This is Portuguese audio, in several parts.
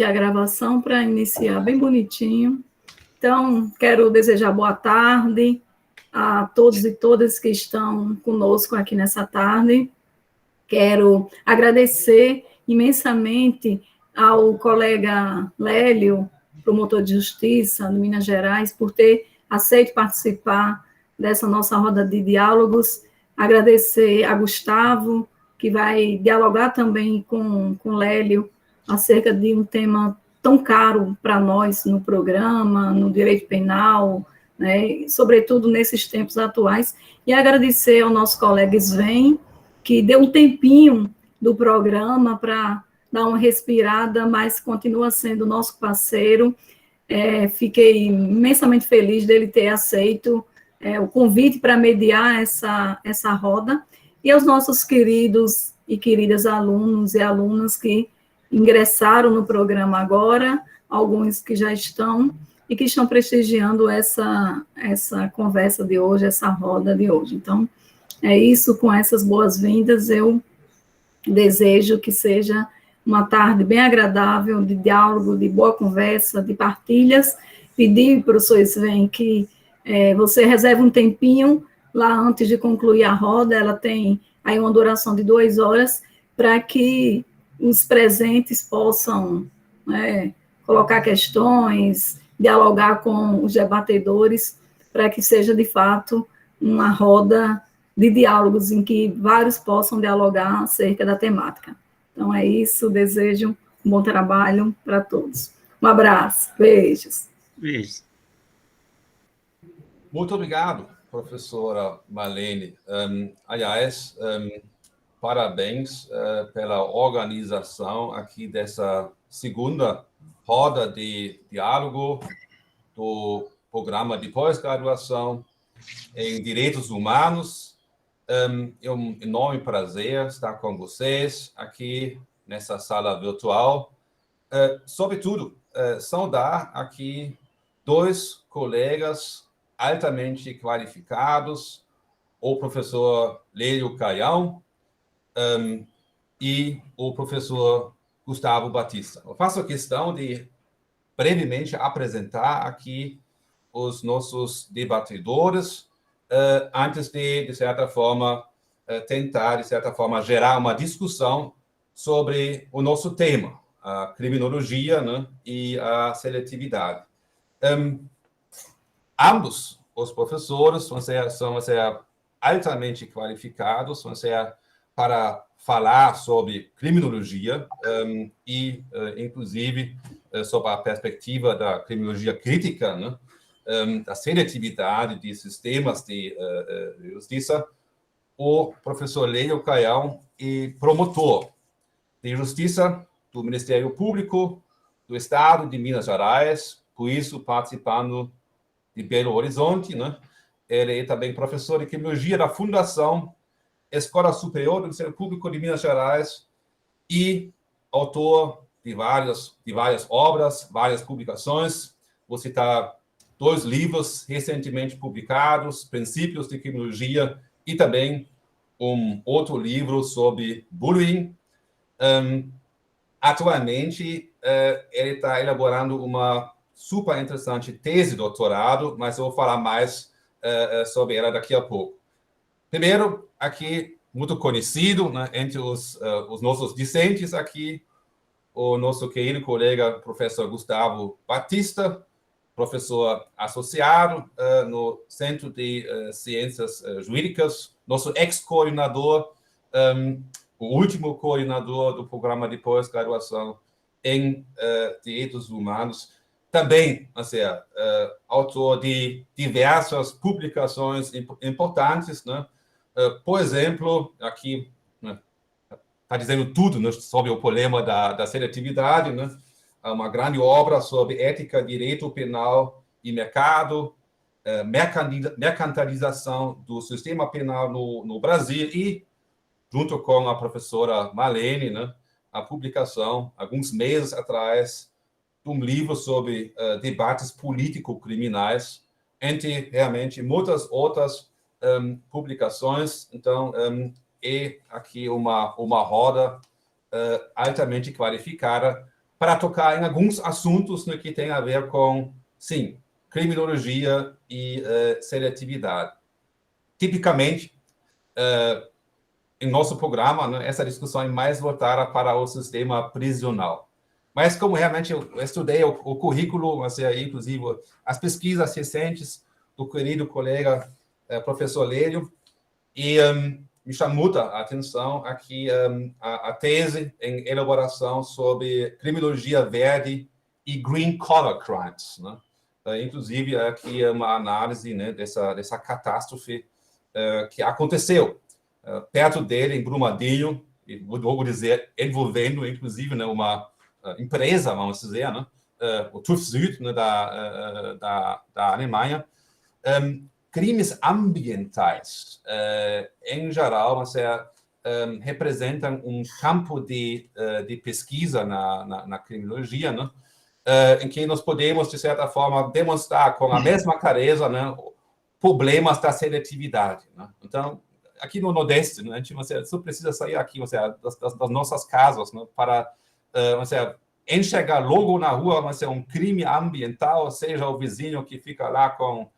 a gravação para iniciar bem bonitinho. Então, quero desejar boa tarde a todos e todas que estão conosco aqui nessa tarde. Quero agradecer imensamente ao colega Lélio, promotor de justiça de Minas Gerais, por ter aceito participar dessa nossa roda de diálogos. Agradecer a Gustavo, que vai dialogar também com Lélio acerca de um tema tão caro para nós no programa, no direito penal, né, sobretudo nesses tempos atuais, e agradecer ao nosso colega Sven, que deu um tempinho do programa para dar uma respirada, mas continua sendo nosso parceiro. Fiquei imensamente feliz dele ter aceito o convite para mediar essa roda, e aos nossos queridos e queridas alunos e alunas que ingressaram no programa agora, alguns que já estão, e que estão prestigiando essa conversa de hoje, essa roda de hoje. Então, é isso, com essas boas-vindas, eu desejo que seja uma tarde bem agradável, de diálogo, de boa conversa, de partilhas. Pedir, professor Sven, que você reserve um tempinho lá antes de concluir a roda, ela tem aí uma duração de 2 horas, para que os presentes possam colocar questões, dialogar com os debatedores, para que seja, de fato, uma roda de diálogos em que vários possam dialogar acerca da temática. Então, é isso, desejo um bom trabalho para todos. Um abraço, beijos. Beijos. Muito obrigado, professora Marlene. Aliás, parabéns pela organização aqui dessa segunda roda de diálogo do programa de pós-graduação em Direitos Humanos. É um enorme prazer estar com vocês aqui nessa sala virtual. Sobretudo, saudar aqui 2 colegas altamente qualificados, o professor Lélio Caião e o professor Gustavo Batista. Eu faço questão de brevemente apresentar aqui os nossos debatedores, antes de certa forma, tentar, de certa forma, gerar uma discussão sobre o nosso tema, a criminologia, né, e a seletividade. Ambos os professores são altamente qualificados, para falar sobre criminologia e, inclusive, sobre a perspectiva da criminologia crítica, né, da seletividade de sistemas de justiça. O professor Lélio Caião é promotor de justiça do Ministério Público do Estado de Minas Gerais, por isso participando de Belo Horizonte, né? Ele é também professor de criminologia da Fundação Escola Superior do Ministério Público de Minas Gerais e autor de várias obras, várias publicações. Vou citar 2 livros recentemente publicados, Princípios de Criminologia, e também um outro livro sobre bullying. Atualmente, ele está elaborando uma super interessante tese de doutorado, mas eu vou falar mais sobre ela daqui a pouco. Primeiro, aqui, muito conhecido, né, entre os nossos discentes aqui, o nosso querido colega, professor Gustavo Batista, professor associado no Centro de Ciências Jurídicas, nosso ex-coordenador, o último coordenador do programa de pós-graduação em Direitos Humanos, também, autor de diversas publicações importantes, né? Por exemplo, aqui está dizendo tudo, né, sobre o problema da seletividade, né? Uma grande obra sobre ética, direito penal e mercado, mercantilização do sistema penal no Brasil e, junto com a professora Marlene, né, a publicação, alguns meses atrás, de um livro sobre debates político-criminais, entre realmente muitas outras publicações. Então, é aqui uma roda altamente qualificada para tocar em alguns assuntos, né, que têm a ver com, sim, criminologia e seletividade. Tipicamente, em nosso programa, né, essa discussão é mais voltada para o sistema prisional. Mas como realmente eu estudei o currículo, inclusive as pesquisas recentes do querido colega professor Lélio, e me chamou a atenção aqui a tese em elaboração sobre criminologia verde e green collar crimes, né? Inclusive aqui uma análise, né, dessa catástrofe que aconteceu perto dele, em Brumadinho, e vou dizer, envolvendo, inclusive, né, uma empresa, vamos dizer, né, o TÜV Süd, né, da Alemanha, crimes ambientais, em geral, representam um campo de pesquisa na criminologia, né, em que nós podemos, de certa forma, demonstrar com a mesma clareza, né, problemas da seletividade. Né? Então, aqui no Nordeste, né, a gente só precisa sair aqui das nossas casas, né, para enxergar logo na rua um crime ambiental, seja o vizinho que fica lá com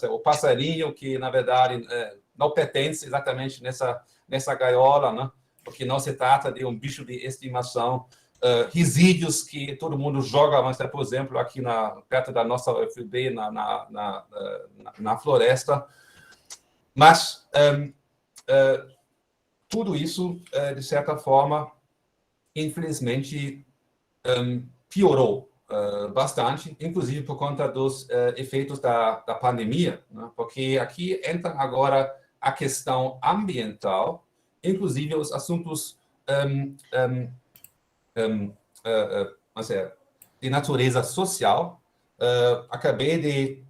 o passarinho que, na verdade, não pertence exatamente nessa gaiola, né, porque não se trata de um bicho de estimação, resíduos que todo mundo joga, por exemplo, aqui perto da nossa UFB, na floresta. Mas tudo isso, de certa forma, infelizmente, piorou bastante, inclusive por conta dos efeitos da pandemia, né? Porque aqui entra agora a questão ambiental, inclusive os assuntos de natureza social. Acabei de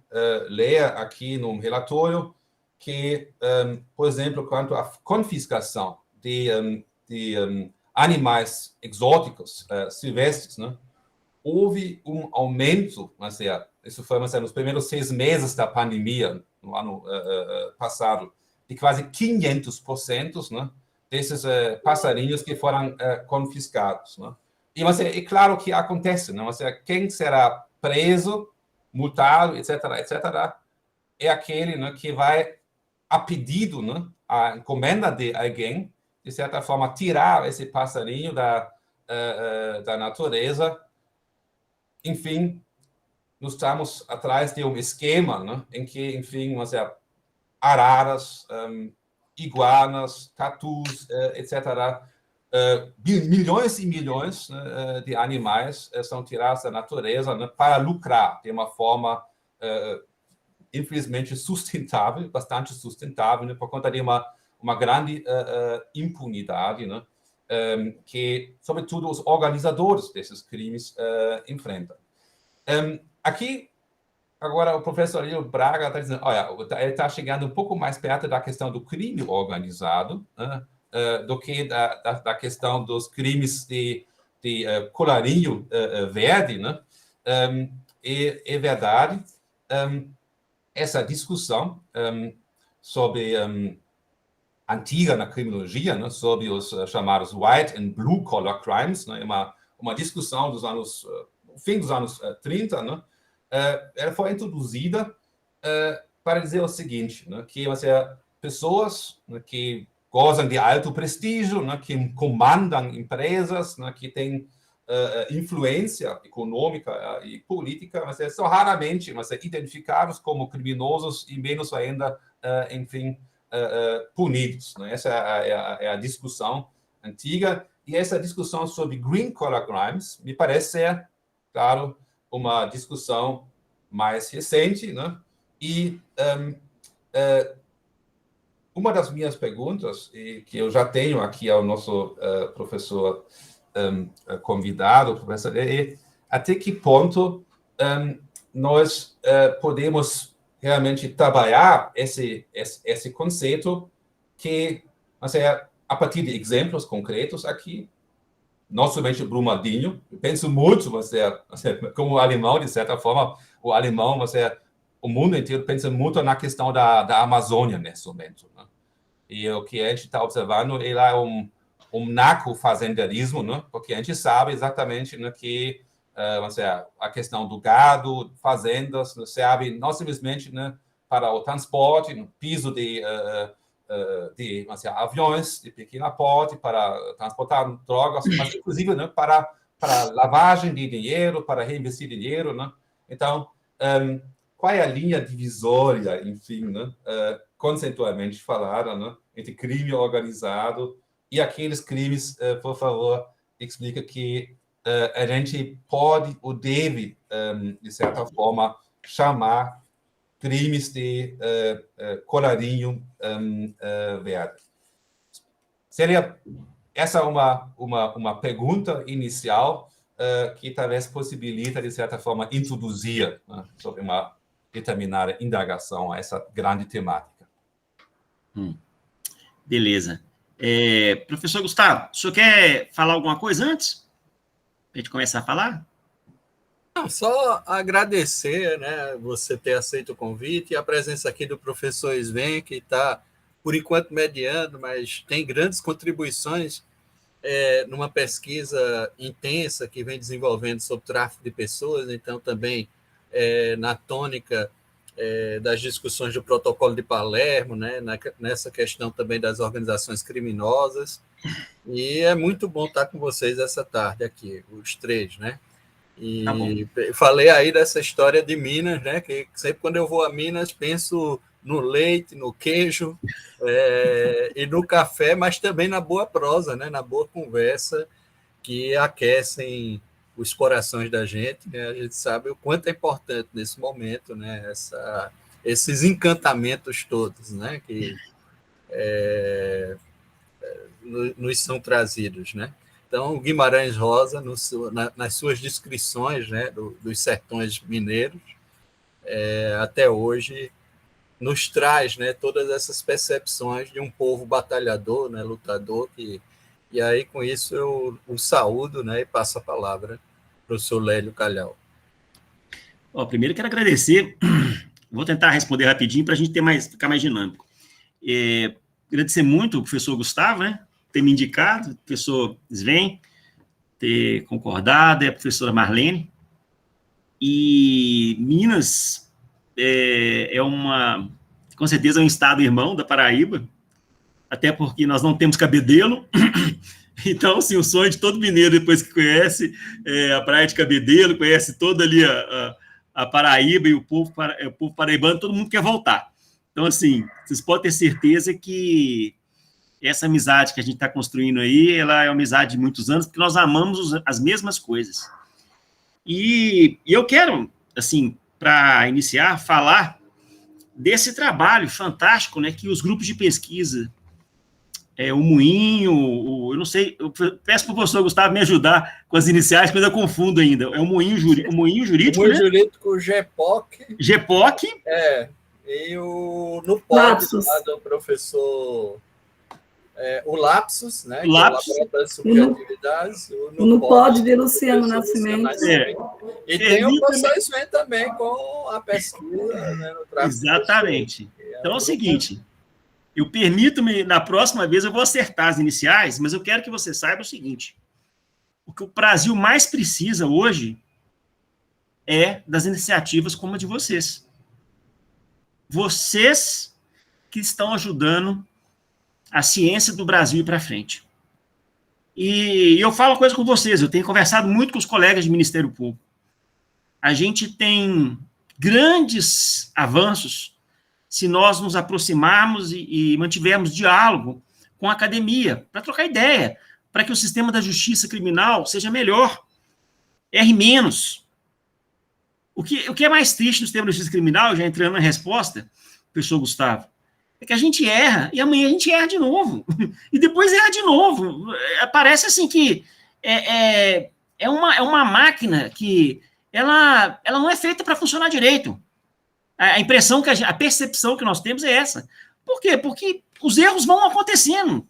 ler aqui num relatório que, por exemplo, quanto à confiscação de animais exóticos silvestres, né, houve um aumento, isso foi nos primeiros 6 meses da pandemia, no ano passado, de quase 500%, né, desses passarinhos que foram confiscados. Né? E é claro que acontece, né? Quem será preso, multado, etc., é aquele, né, que vai, a pedido, né, a encomenda de alguém, de certa forma, tirar esse passarinho da natureza. Enfim, nós estamos atrás de um esquema, né, em que, enfim, araras, iguanas, tatus, etc., milhões e milhões, né, de animais são tirados da natureza, né, para lucrar de uma forma, infelizmente, sustentável, bastante sustentável, né, por conta de uma grande impunidade, né, que, sobretudo, os organizadores desses crimes enfrentam. Aqui, agora, o professor Lélio Braga está dizendo, olha, ele está chegando um pouco mais perto da questão do crime organizado, né, do que da questão dos crimes de colarinho verde, né? É verdade, essa discussão sobre antiga na criminologia, né, sobre os chamados white and blue collar crimes, né, uma discussão dos anos, fim dos anos 30, né, ela foi introduzida para dizer o seguinte, né, que pessoas, né, que gozam de alto prestígio, né, que comandam empresas, né, que têm influência econômica e política, mas são raramente identificados como criminosos e menos ainda, enfim, punidos. Né? Essa é a discussão antiga, e essa discussão sobre green collar crimes me parece ser, claro, uma discussão mais recente, né? E uma das minhas perguntas, que eu já tenho aqui ao nosso professor convidado, professor, é até que ponto nós podemos realmente trabalhar esse conceito que, a partir de exemplos concretos aqui, não somente Brumadinho, eu penso muito, como alemão, de certa forma, o alemão, o mundo inteiro pensa muito na questão da Amazônia nesse momento. Né? E o que a gente está observando é lá um narcofazenderismo, né? Porque a gente sabe exatamente, né, que a questão do gado, fazendas, né, serve não simplesmente, né, para o transporte, no piso de aviões de pequeno porte, para transportar drogas, mas inclusive, né, para lavagem de dinheiro, para reinvestir dinheiro, né? Então, qual é a linha divisória, enfim, né, conceitualmente falada, né, entre crime organizado e aqueles crimes, por favor, explica que a gente pode ou deve, de certa forma, chamar crimes de colarinho verde. Seria essa uma pergunta inicial que talvez possibilita, de certa forma, introduzir, né, sobre uma determinada indagação a essa grande temática. Beleza. Professor Gustavo, o senhor quer falar alguma coisa antes? Para a gente começar a falar? Não, só agradecer, né, você ter aceito o convite e a presença aqui do professor Sven, que está, por enquanto, mediando, mas tem grandes contribuições numa pesquisa intensa que vem desenvolvendo sobre tráfico de pessoas, então também na tônica das discussões do protocolo de Palermo, né, nessa questão também das organizações criminosas, e é muito bom estar com vocês essa tarde aqui, os três, né? E falei aí dessa história de Minas, né? Que sempre quando eu vou a Minas penso no leite, no queijo e no café, mas também na boa prosa, né? Na boa conversa que aquecem os corações da gente, né? A gente sabe o quanto é importante nesse momento, né? Esses encantamentos todos, né? Que nos são trazidos, né? Então, Guimarães Rosa, nas suas descrições, né, dos sertões mineiros, até hoje, nos traz, né, todas essas percepções de um povo batalhador, né, lutador, e aí, com isso, eu o saúdo, né, e passo a palavra para o senhor Lélio Calhau. Primeiro, quero agradecer, vou tentar responder rapidinho para a gente ficar mais dinâmico. Agradecer muito o professor Gustavo, né, ter me indicado, o professor Sven, ter concordado, a professora Marlene. E Minas com certeza, um estado irmão da Paraíba, até porque nós não temos Cabedelo. Então, assim, o sonho de todo mineiro, depois que conhece a praia de Cabedelo, conhece toda ali a Paraíba e o povo paraibano, todo mundo quer voltar. Então, assim, vocês podem ter certeza que essa amizade que a gente está construindo aí, ela é uma amizade de muitos anos, porque nós amamos as mesmas coisas. E eu quero, assim, para iniciar, falar desse trabalho fantástico, né, que os grupos de pesquisa, o Moinho, eu não sei, eu peço para o professor Gustavo me ajudar com as iniciais, mas eu confundo ainda. É o Moinho Jurídico, o Moinho né? Jurídico, GEPOC. GEPOC. E no pod lá do professor... o Lapsus, né? Lapsus. Que é o Laboratório de Subjetividades. No pod de Luciano Nascimento. E tem o professor Sven também com a pesquisa, né, no tráfico. Exatamente. Então é o seguinte, eu permito-me, na próxima vez eu vou acertar as iniciais, mas eu quero que você saiba o seguinte, o que o Brasil mais precisa hoje é das iniciativas como a de vocês. Vocês que estão ajudando a ciência do Brasil ir para frente. E eu falo uma coisa com vocês, eu tenho conversado muito com os colegas do Ministério Público. A gente tem grandes avanços se nós nos aproximarmos e mantivermos diálogo com a academia, para trocar ideia, para que o sistema da justiça criminal seja melhor, erre menos. O que é mais triste no sistema da justiça criminal, já entrando na resposta, professor Gustavo, é que a gente erra, e amanhã a gente erra de novo, e depois erra de novo. Parece assim que é uma máquina que ela não é feita para funcionar direito. A impressão, a percepção que nós temos é essa. Por quê? Porque os erros vão acontecendo.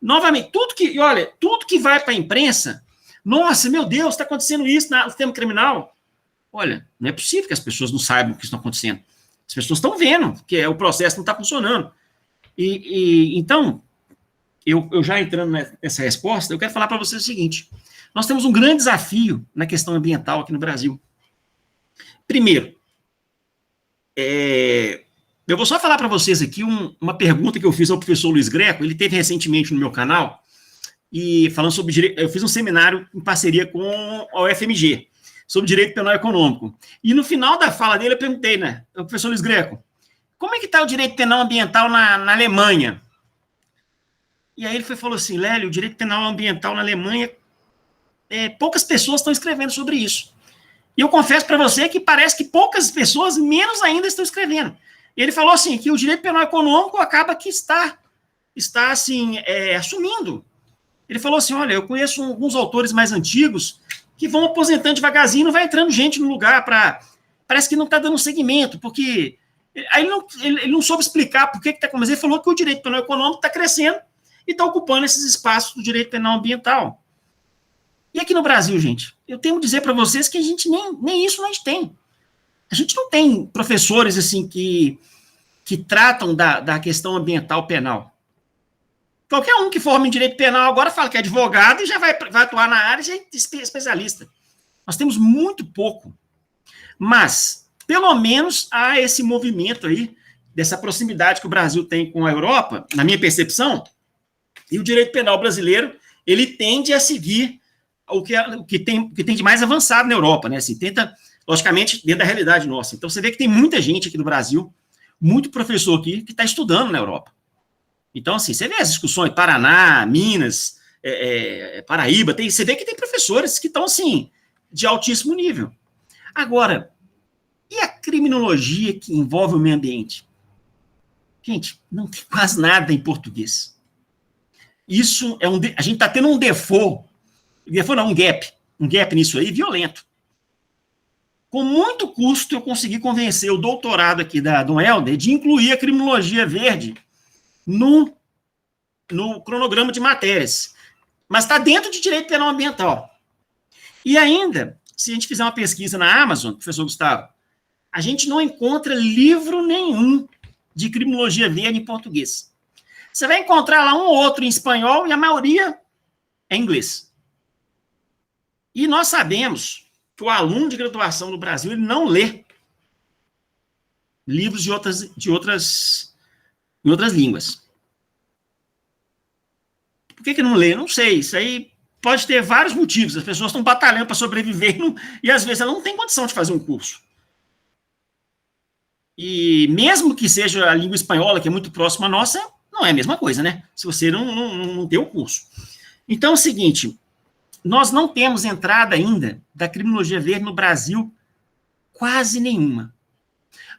Novamente, tudo que vai para a imprensa, nossa, meu Deus, está acontecendo isso no sistema criminal. Olha, não é possível que as pessoas não saibam o que está acontecendo. As pessoas estão vendo que o processo não está funcionando. Então, eu já entrando nessa resposta, eu quero falar para vocês o seguinte: nós temos um grande desafio na questão ambiental aqui no Brasil. Primeiro, eu vou só falar para vocês aqui uma pergunta que eu fiz ao professor Luiz Greco. Ele teve recentemente no meu canal, e falando sobre direito, eu fiz um seminário em parceria com a UFMG, sobre direito penal econômico. E no final da fala dele, eu perguntei, né, ao professor Luiz Greco, como é que está o direito penal ambiental na Alemanha? E aí ele falou assim: Lélio, o direito penal ambiental na Alemanha, poucas pessoas estão escrevendo sobre isso. E eu confesso para você que parece que poucas pessoas, menos ainda, estão escrevendo. E ele falou assim, que o direito penal econômico acaba que está assim, assumindo. Ele falou assim: olha, eu conheço alguns autores mais antigos que vão aposentando devagarzinho, não vai entrando gente no lugar parece que não está dando seguimento, porque aí ele não soube explicar por que está começando. Ele falou que o direito penal econômico está crescendo e está ocupando esses espaços do direito penal ambiental. E aqui no Brasil, gente, eu tenho que dizer para vocês que a gente nem isso nós tem. A gente não tem professores assim que tratam da questão ambiental penal. Qualquer um que forma em direito penal agora fala que é advogado e já vai atuar na área e já é especialista. Nós temos muito pouco. Mas, pelo menos, há esse movimento aí, dessa proximidade que o Brasil tem com a Europa, na minha percepção, e o direito penal brasileiro, ele tende a seguir o que tem de mais avançado na Europa, né? Assim, tenta, logicamente, dentro da realidade nossa. Então, você vê que tem muita gente aqui no Brasil, muito professor aqui, que está estudando na Europa. Então, assim, você vê as discussões, Paraná, Minas, Paraíba, você vê que tem professores que estão, assim, de altíssimo nível. Agora, e a criminologia que envolve o meio ambiente? Gente, não tem quase nada em português. Isso a gente está tendo um um gap nisso aí, violento. Com muito custo, eu consegui convencer o doutorado aqui do Helder de incluir a criminologia verde no cronograma de matérias. Mas está dentro de direito penal ambiental. E ainda, se a gente fizer uma pesquisa na Amazon, professor Gustavo, a gente não encontra livro nenhum de criminologia verde em português. Você vai encontrar lá um ou outro em espanhol e a maioria é em inglês. E nós sabemos que o aluno de graduação no Brasil ele não lê livros em outras línguas. Por que não lê? Não sei. Isso aí pode ter vários motivos. As pessoas estão batalhando para sobreviver e, às vezes, ela não tem condição de fazer um curso. E mesmo que seja a língua espanhola, que é muito próxima à nossa, não é a mesma coisa, né? Se você não tem o curso. Então, é o seguinte, nós não temos entrada ainda da criminologia verde no Brasil quase nenhuma.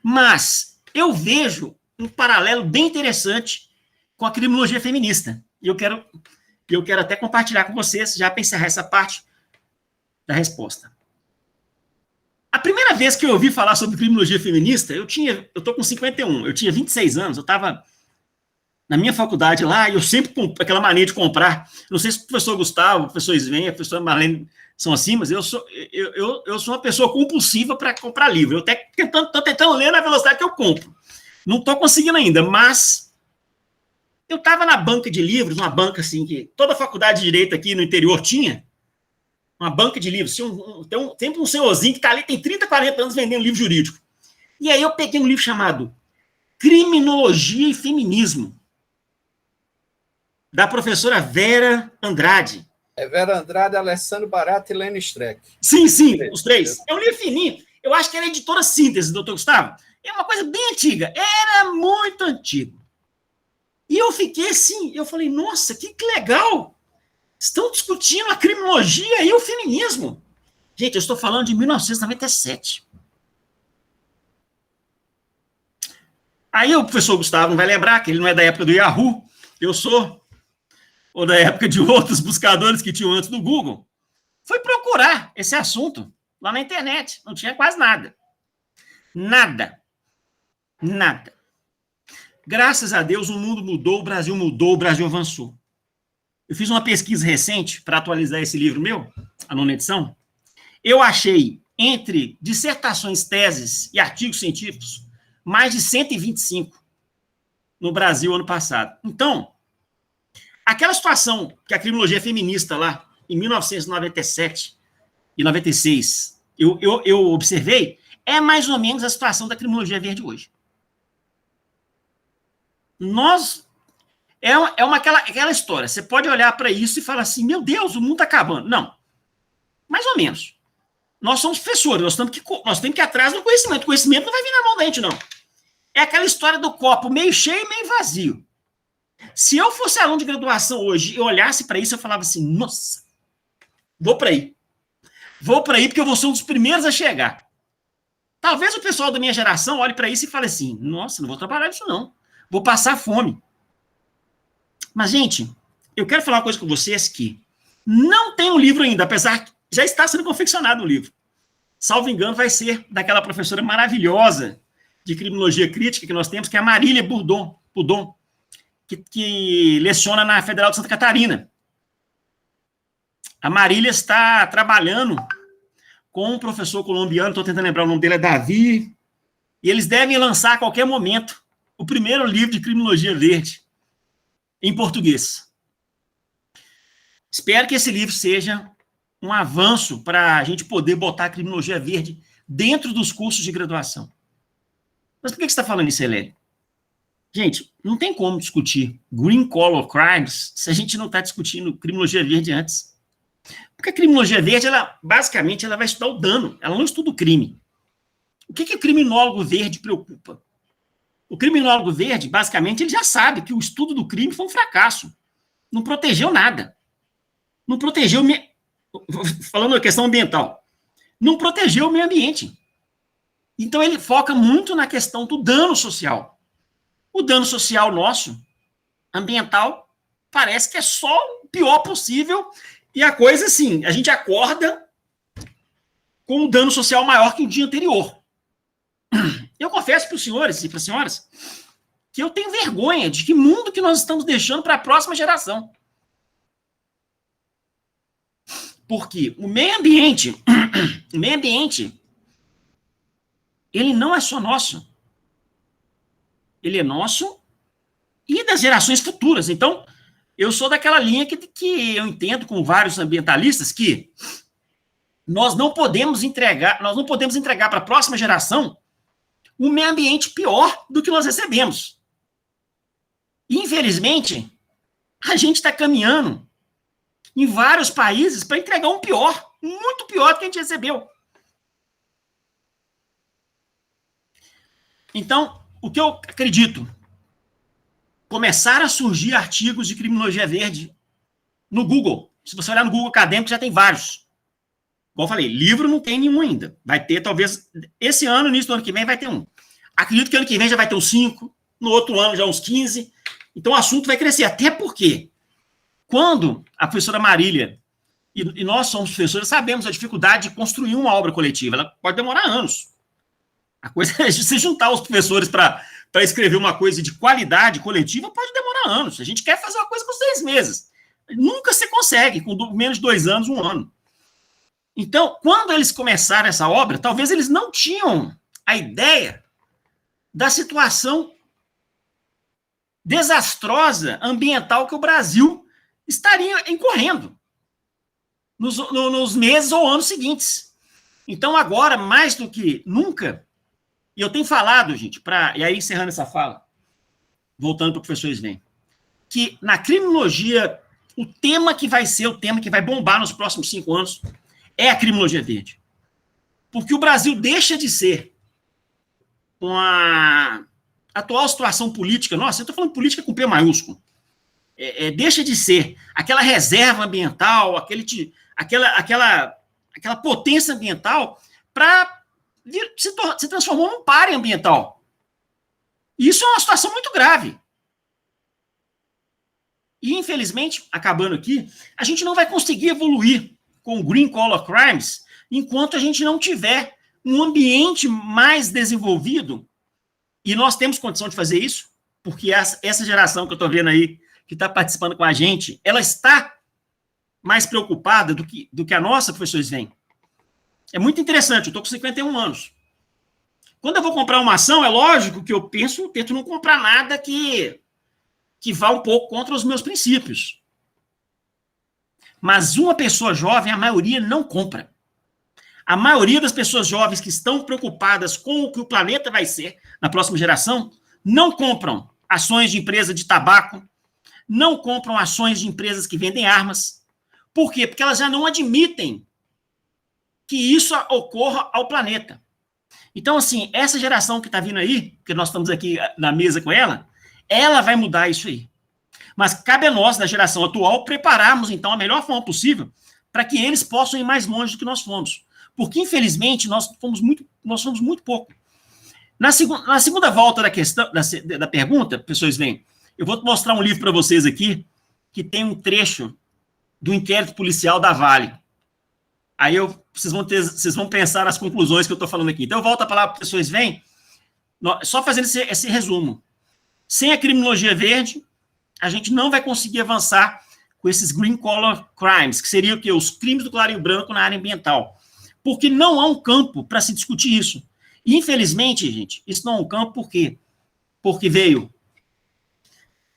Mas eu vejo um paralelo bem interessante com a criminologia feminista. E eu quero até compartilhar com vocês, já para encerrar essa parte da resposta. A primeira vez que eu ouvi falar sobre criminologia feminista, eu estou com 51, eu tinha 26 anos, eu estava na minha faculdade lá, e eu sempre com aquela mania de comprar. Não sei se o professor Gustavo, o professor Sven, a professora Marlene são assim, mas eu sou uma pessoa compulsiva para comprar livro. Eu estou tentando ler na velocidade que eu compro. Não estou conseguindo ainda, mas eu estava na banca de livros, uma banca assim que toda faculdade de direito aqui no interior tinha, uma banca de livros. Tem sempre um senhorzinho que está ali, tem 30, 40 anos vendendo livro jurídico. E aí eu peguei um livro chamado Criminologia e Feminismo, da professora Vera Andrade. Vera Andrade, Alessandro Barata e Lênin Streck. Sim, os três. É um livro fininho. Eu acho que era a editora Síntese, doutor Gustavo. É uma coisa bem antiga. Era muito antigo. E eu fiquei assim, eu falei, nossa, que legal. Estão discutindo a criminologia e o feminismo. Gente, eu estou falando de 1997. Aí o professor Gustavo não vai lembrar que ele não é da época do Yahoo. Eu sou... ou da época de outros buscadores que tinham antes do Google, foi procurar esse assunto lá na internet. Não tinha quase nada. Nada. Graças a Deus, o mundo mudou, o Brasil avançou. Eu fiz uma pesquisa recente para atualizar esse livro meu, a 9ª edição. Eu achei, entre dissertações, teses e artigos científicos, mais de 125 no Brasil ano passado. Então, Aquela situação que a criminologia feminista lá, em 1997 e 96, eu observei, é mais ou menos a situação da criminologia verde hoje. Aquela história, você pode olhar para isso e falar assim, meu Deus, o mundo está acabando. Não, mais ou menos. Nós somos professores, nós temos que ir atrás do conhecimento. O conhecimento não vai vir na mão da gente, não. É aquela história do copo meio cheio e meio vazio. Se eu fosse aluno de graduação hoje e olhasse para isso, eu falava assim, nossa, vou para aí. Vou para aí porque eu vou ser um dos primeiros a chegar. Talvez o pessoal da minha geração olhe para isso e fale assim, nossa, não vou trabalhar isso não. Vou passar fome. Mas, gente, eu quero falar uma coisa com vocês que não tem um livro ainda, apesar que já está sendo confeccionado um livro. Salvo engano, vai ser daquela professora maravilhosa de criminologia crítica que nós temos, que é a Marília Bourdon, que leciona na Federal de Santa Catarina. A Marília está trabalhando com um professor colombiano, estou tentando lembrar o nome dele, é Davi, e eles devem lançar a qualquer momento o primeiro livro de criminologia verde em português. Espero que esse livro seja um avanço para a gente poder botar a criminologia verde dentro dos cursos de graduação. Mas por que você está falando isso, Helene? Gente, não tem como discutir green collar crimes se a gente não está discutindo criminologia verde antes. Porque a criminologia verde, basicamente, ela vai estudar o dano, ela não estuda o crime. O que o criminólogo verde preocupa? O criminólogo verde, basicamente, ele já sabe que o estudo do crime foi um fracasso. Não protegeu nada. Não protegeu, falando da questão ambiental, não protegeu o meio ambiente. Então, ele foca muito na questão do dano social. O dano social nosso, ambiental, parece que é só o pior possível. E a coisa, assim, a gente acorda com um dano social maior que o dia anterior. Eu confesso para os senhores e para as senhoras que eu tenho vergonha de que mundo que nós estamos deixando para a próxima geração. Porque o meio ambiente, ele não é só nosso. Ele é nosso e das gerações futuras. Então, eu sou daquela linha que eu entendo com vários ambientalistas que nós não podemos entregar para a próxima geração um meio ambiente pior do que nós recebemos. Infelizmente, a gente está caminhando em vários países para entregar um pior, muito pior do que a gente recebeu. Então, o que eu acredito, começar a surgir artigos de criminologia verde no Google. Se você olhar no Google acadêmico, já tem vários. Como eu falei, livro não tem nenhum ainda. Vai ter, talvez, esse ano, início do ano que vem, vai ter um. Acredito que ano que vem já vai ter uns 5, no outro ano já uns 15. Então, o assunto vai crescer. Até porque, quando a professora Marília, e nós somos professores, sabemos a dificuldade de construir uma obra coletiva. Ela pode demorar anos. A coisa é se juntar os professores para escrever uma coisa de qualidade coletiva, pode demorar anos. A gente quer fazer uma coisa com 6 meses. Nunca se consegue, com menos de 2 anos, 1 ano. Então, quando eles começaram essa obra, talvez eles não tinham a ideia da situação desastrosa ambiental que o Brasil estaria incorrendo nos meses ou anos seguintes. Então, agora, mais do que nunca, e eu tenho falado, gente, e aí encerrando essa fala, voltando para o professor Sven, que na criminologia, o tema que vai ser o tema que vai bombar nos próximos 5 anos é a criminologia verde. Porque o Brasil deixa de ser, com a atual situação política, nossa, eu estou falando política com P maiúsculo, deixa de ser aquela reserva ambiental, aquela potência ambiental, para se transformou num páreo ambiental. E isso é uma situação muito grave. E, infelizmente, acabando aqui, a gente não vai conseguir evoluir com green collar crimes enquanto a gente não tiver um ambiente mais desenvolvido. E nós temos condição de fazer isso, porque essa geração que eu estou vendo aí, que está participando com a gente, ela está mais preocupada do que a nossa, professor Sven. É muito interessante, eu estou com 51 anos. Quando eu vou comprar uma ação, é lógico que eu tento não comprar nada que que vá um pouco contra os meus princípios. Mas uma pessoa jovem, a maioria não compra. A maioria das pessoas jovens que estão preocupadas com o que o planeta vai ser na próxima geração, não compram ações de empresa de tabaco, não compram ações de empresas que vendem armas. Por quê? Porque elas já não admitem que isso ocorra ao planeta. Então, assim, essa geração que está vindo aí, que nós estamos aqui na mesa com ela vai mudar isso aí. Mas cabe a nós, da geração atual, prepararmos, então, a melhor forma possível para que eles possam ir mais longe do que nós fomos. Porque, infelizmente, nós somos muito pouco. Na segunda volta da questão, da pergunta, pessoas veem, eu vou mostrar um livro para vocês aqui, que tem um trecho do inquérito policial da Vale. Aí vocês vão pensar nas conclusões que eu estou falando aqui. Então, eu volto a palavra para pessoas veem, só fazendo esse resumo. Sem a criminologia verde, a gente não vai conseguir avançar com esses green collar crimes, que seriam o quê? Os crimes do clarinho branco na área ambiental. Porque não há um campo para se discutir isso. E, infelizmente, gente, isso não é um campo por quê? Porque veio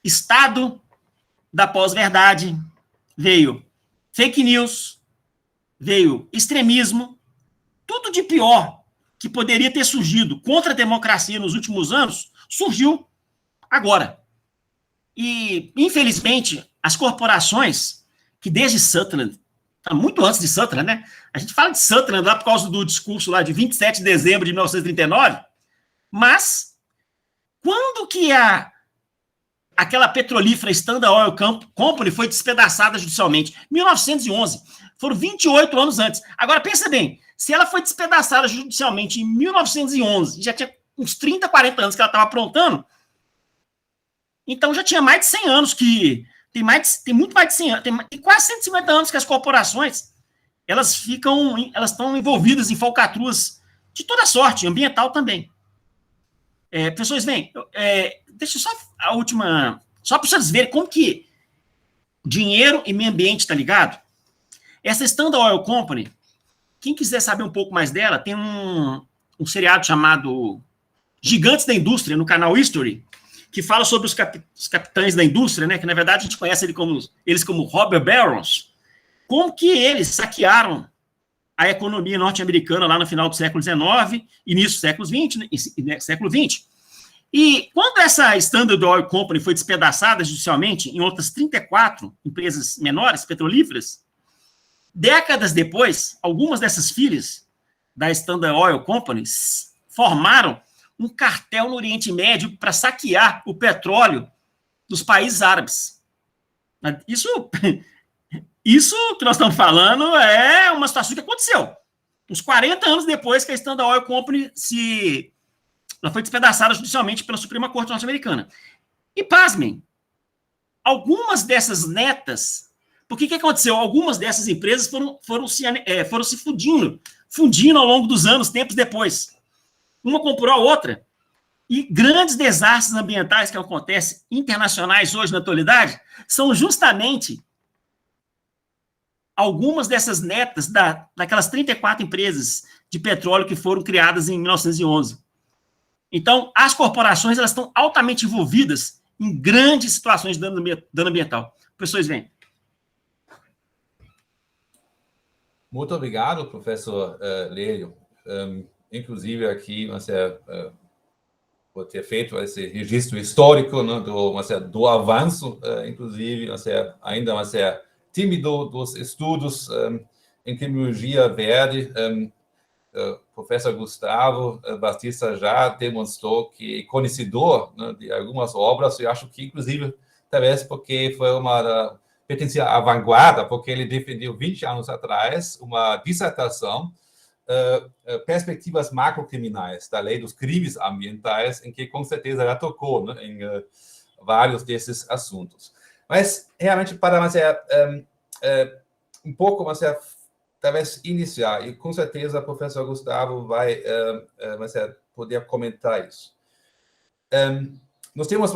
Estado da pós-verdade, veio fake news, veio extremismo, tudo de pior que poderia ter surgido contra a democracia nos últimos anos, surgiu agora. E, infelizmente, as corporações, que desde Sutherland, muito antes de Sutherland, né? A gente fala de Sutherland lá por causa do discurso lá de 27 de dezembro de 1939, mas quando que aquela petrolífera Standard Oil Company foi despedaçada judicialmente? 1911. Foram 28 anos antes. Agora, pensa bem, se ela foi despedaçada judicialmente em 1911, já tinha uns 30, 40 anos que ela estava aprontando, então já tinha mais de 100 anos que... Tem muito mais de 100 anos, tem quase 150 anos que as corporações, elas estão envolvidas em falcatruas de toda sorte, ambiental também. Pessoas, bem, deixa só a última, só para vocês verem como que dinheiro e meio ambiente está ligado. Essa Standard Oil Company, quem quiser saber um pouco mais dela, tem um seriado chamado Gigantes da Indústria, no canal History, que fala sobre os capitães da indústria, né, que na verdade a gente conhece eles como Robert Barons, como que eles saquearam a economia norte-americana lá no final do século XIX, início do século XX. E quando essa Standard Oil Company foi despedaçada judicialmente em outras 34 empresas menores, petrolíferas, décadas depois, algumas dessas filhas da Standard Oil Company formaram um cartel no Oriente Médio para saquear o petróleo dos países árabes. Isso que nós estamos falando é uma situação que aconteceu. Uns 40 anos depois que a Standard Oil Company ela foi despedaçada judicialmente pela Suprema Corte Norte-Americana. E, pasmem, algumas dessas netas... Por que aconteceu? Algumas dessas empresas foram se fundindo ao longo dos anos, tempos depois. Uma comprou a outra, e grandes desastres ambientais que acontecem internacionais hoje na atualidade são justamente algumas dessas netas daquelas 34 empresas de petróleo que foram criadas em 1911. Então, as corporações elas estão altamente envolvidas em grandes situações de dano ambiental. Pessoas, vêm. Muito obrigado, professor Lélio. Inclusive aqui, por ter feito esse registro histórico, né, do avanço, inclusive, ainda tímido dos estudos em criminologia verde. O professor Gustavo Batista já demonstrou que é conhecedor, né, de algumas obras, eu acho que, inclusive, talvez porque foi pertencia à vanguarda, porque ele defendeu 20 anos atrás uma dissertação perspectivas macrocriminais da lei dos crimes ambientais, em que com certeza já tocou, né, em vários desses assuntos. Mas realmente para um pouco talvez iniciar, e com certeza o professor Gustavo vai poder comentar isso. Nós temos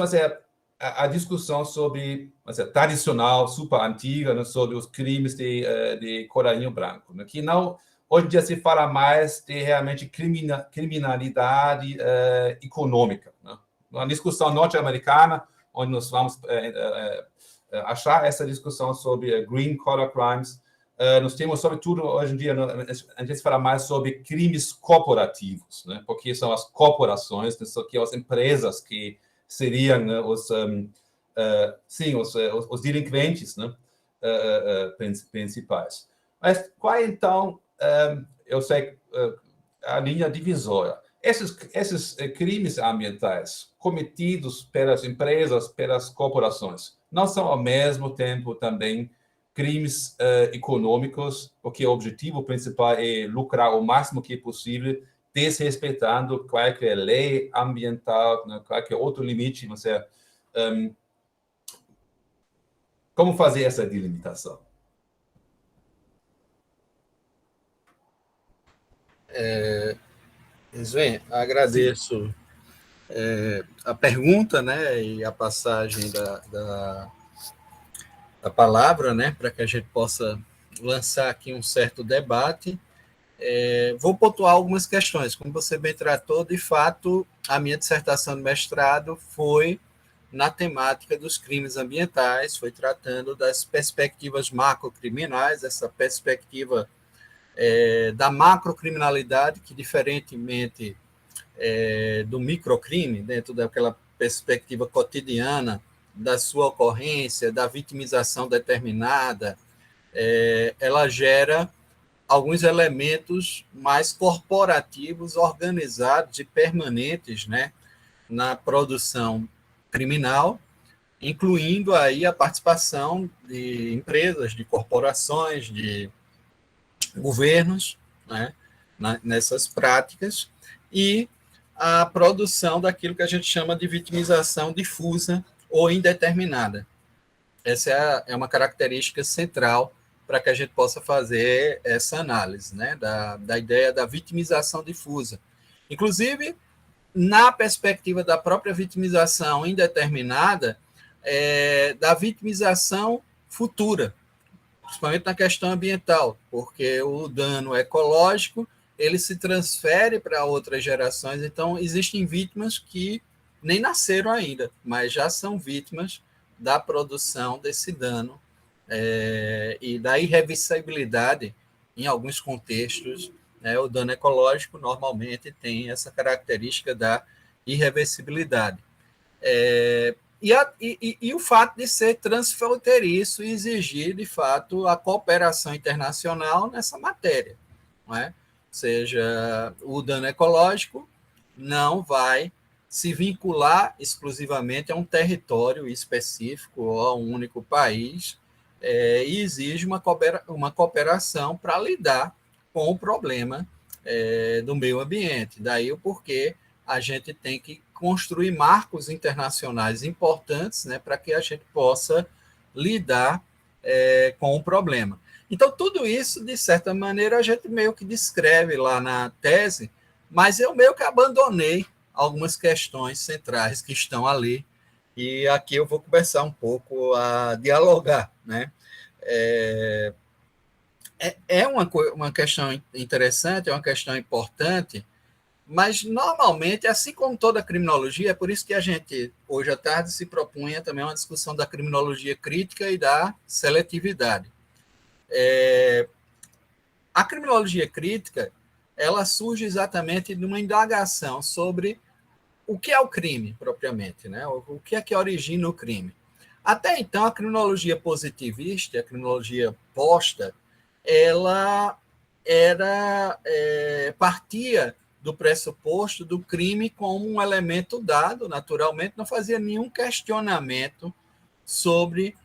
a discussão sobre tradicional, super antiga, né, sobre os crimes de colarinho branco, né, que não hoje em dia se fala mais de realmente criminalidade econômica, né? Na discussão norte-americana, onde nós vamos achar essa discussão sobre green collar crimes. Nós temos, sobretudo, hoje em dia, a gente fala mais sobre crimes corporativos, né? Porque são as corporações, que são as empresas que seriam, né, os delinquentes, né, principais. Mas qual, então, eu sei, a linha divisória? Esses crimes ambientais cometidos pelas empresas, pelas corporações, não são, ao mesmo tempo, também crimes econômicos, porque o objetivo principal é lucrar o máximo que é possível, desrespeitando qualquer lei ambiental, né, qualquer outro limite. Como fazer essa delimitação? Sven, agradeço a pergunta, né, e a passagem da palavra, né, para que a gente possa lançar aqui um certo debate. Vou pontuar algumas questões. Como você bem tratou, de fato, a minha dissertação de mestrado foi na temática dos crimes ambientais, foi tratando das perspectivas macrocriminais, essa perspectiva da macrocriminalidade, que, diferentemente do microcrime, dentro daquela perspectiva cotidiana da sua ocorrência, da vitimização determinada, ela gera alguns elementos mais corporativos, organizados e permanentes, né, na produção criminal, incluindo aí a participação de empresas, de corporações, de governos, né, nessas práticas, e a produção daquilo que a gente chama de vitimização difusa ou indeterminada. Essa é uma característica central para que a gente possa fazer essa análise, né, da ideia da vitimização difusa. Inclusive, na perspectiva da própria vitimização indeterminada, da vitimização futura, principalmente na questão ambiental, porque o dano ecológico ele se transfere para outras gerações. Então, existem vítimas que nem nasceram ainda, mas já são vítimas da produção desse dano e da irreversibilidade em alguns contextos. Né, o dano ecológico normalmente tem essa característica da irreversibilidade. E o fato de ser transfronteiriço e exigir, de fato, a cooperação internacional nessa matéria. Não é? Ou seja, o dano ecológico não vai se vincular exclusivamente a um território específico ou a um único país, e exige uma cooperação para lidar com o problema do meio ambiente. Daí o porquê a gente tem que construir marcos internacionais importantes, né, para que a gente possa lidar com o problema. Então, tudo isso, de certa maneira, a gente meio que descreve lá na tese, mas eu meio que abandonei algumas questões centrais que estão ali, e aqui eu vou começar um pouco a dialogar, né? É uma questão interessante, é uma questão importante, mas, normalmente, assim como toda a criminologia, é por isso que a gente, hoje à tarde, se propunha também uma discussão da criminologia crítica e da seletividade. A criminologia crítica, ela surge exatamente de uma indagação sobre o que é o crime, propriamente, né? O que é que origina o crime. Até então, a criminologia positivista, a criminologia posta, ela partia do pressuposto do crime como um elemento dado, naturalmente, não fazia nenhum questionamento sobre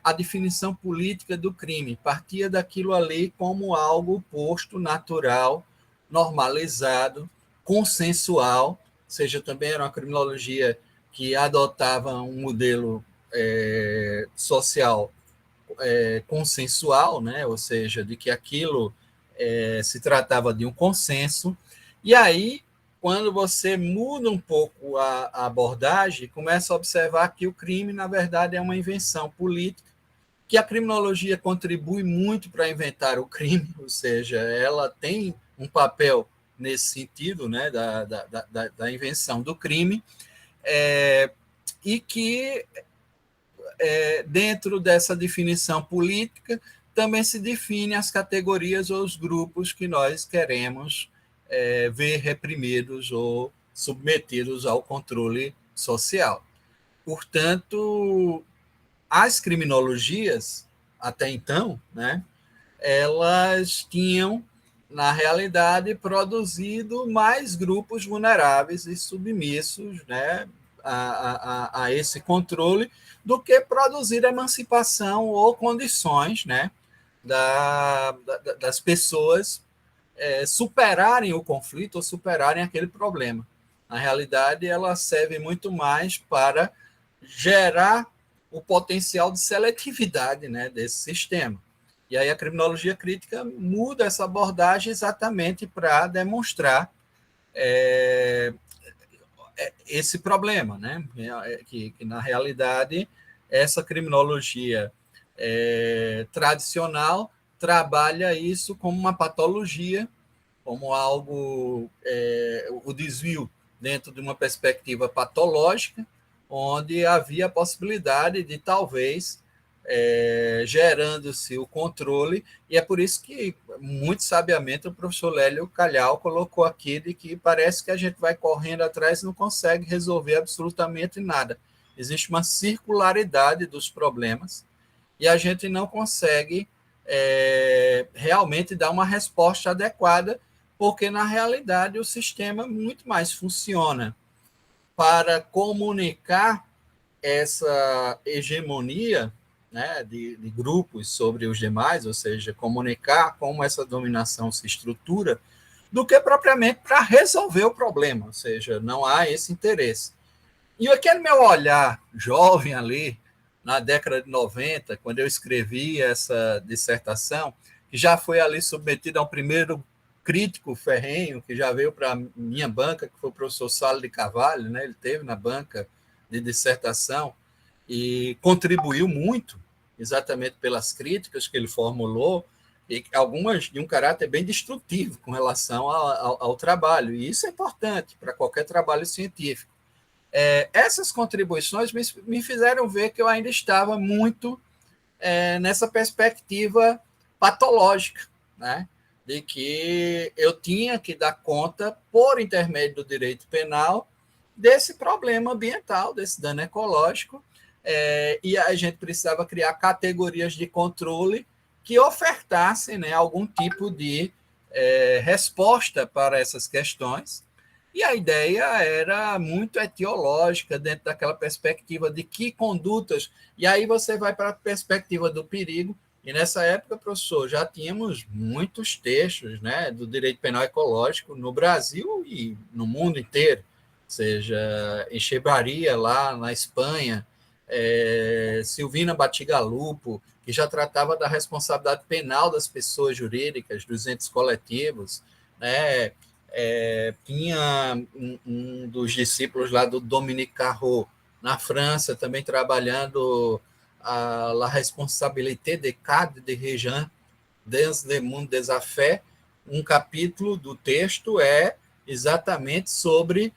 a definição política do crime, partia daquilo ali como algo posto, natural, normalizado, consensual, ou seja, também era uma criminologia que adotava um modelo social consensual, né? Ou seja, de que aquilo se tratava de um consenso. E aí, quando você muda um pouco a abordagem, começa a observar que o crime, na verdade, é uma invenção política, que a criminologia contribui muito para inventar o crime, ou seja, ela tem um papel nesse sentido, né, da invenção do crime, e que, dentro dessa definição política, também se define as categorias ou os grupos que nós queremos ver reprimidos ou submetidos ao controle social. Portanto, as criminologias, até então, né, elas tinham, na realidade, produzido mais grupos vulneráveis e submissos, né, a esse controle, do que produzir emancipação ou condições, né, das pessoas superarem o conflito ou superarem aquele problema. Na realidade, ela serve muito mais para gerar o potencial de seletividade, né, desse sistema. E aí a criminologia crítica muda essa abordagem exatamente para demonstrar esse problema, né, que na realidade essa criminologia tradicional trabalha isso como uma patologia, como algo, o desvio dentro de uma perspectiva patológica, onde havia a possibilidade de, talvez, gerando-se o controle, e é por isso que, muito sabiamente, o professor Lélio Calhau colocou aqui de que parece que a gente vai correndo atrás e não consegue resolver absolutamente nada. Existe uma circularidade dos problemas, e a gente não consegue realmente dar uma resposta adequada, porque, na realidade, o sistema muito mais funciona para comunicar essa hegemonia, né, de grupos sobre os demais, ou seja, comunicar como essa dominação se estrutura, do que propriamente para resolver o problema, ou seja, não há esse interesse. E aquele meu olhar jovem ali, na década de 90, quando eu escrevi essa dissertação, que já foi ali submetida a um primeiro crítico ferrenho, que já veio para a minha banca, que foi o professor Salo de Carvalho, né? Ele teve na banca de dissertação e contribuiu muito, exatamente pelas críticas que ele formulou, e algumas de um caráter bem destrutivo com relação ao trabalho, e isso é importante para qualquer trabalho científico. Essas contribuições me fizeram ver que eu ainda estava muito nessa perspectiva patológica, né? De que eu tinha que dar conta, por intermédio do direito penal, desse problema ambiental, desse dano ecológico, e a gente precisava criar categorias de controle que ofertassem, né, algum tipo de resposta para essas questões. E a ideia era muito etiológica, dentro daquela perspectiva de que condutas, e aí você vai para a perspectiva do perigo. E nessa época, professor, já tínhamos muitos textos, né, do direito penal ecológico no Brasil e no mundo inteiro, ou seja, Echevarria, lá na Espanha, Silvina Batigalupo, que já tratava da responsabilidade penal das pessoas jurídicas, dos entes coletivos, né? Tinha um dos discípulos lá do Dominique Carreau, na França, também trabalhando la responsabilité des cadres de région dans le monde des affaires. Um capítulo do texto é exatamente sobre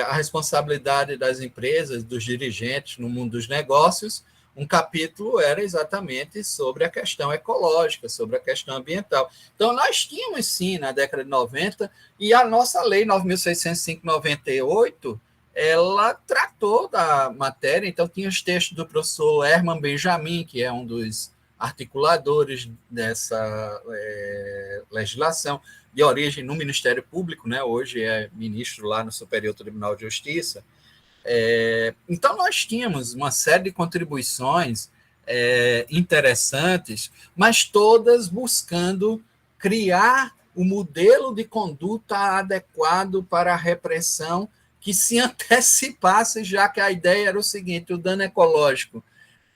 a responsabilidade das empresas, dos dirigentes no mundo dos negócios. Um capítulo era exatamente sobre a questão ecológica, sobre a questão ambiental. Então, nós tínhamos, sim, na década de 90, e a nossa lei 9.605/98, ela tratou da matéria. Então, tinha os textos do professor Herman Benjamin, que é um dos articuladores dessa legislação, de origem no Ministério Público, né? Hoje é ministro lá no Superior Tribunal de Justiça. Então, nós tínhamos uma série de contribuições interessantes, mas todas buscando criar o modelo de conduta adequado para a repressão que se antecipasse, já que a ideia era o seguinte: o dano ecológico,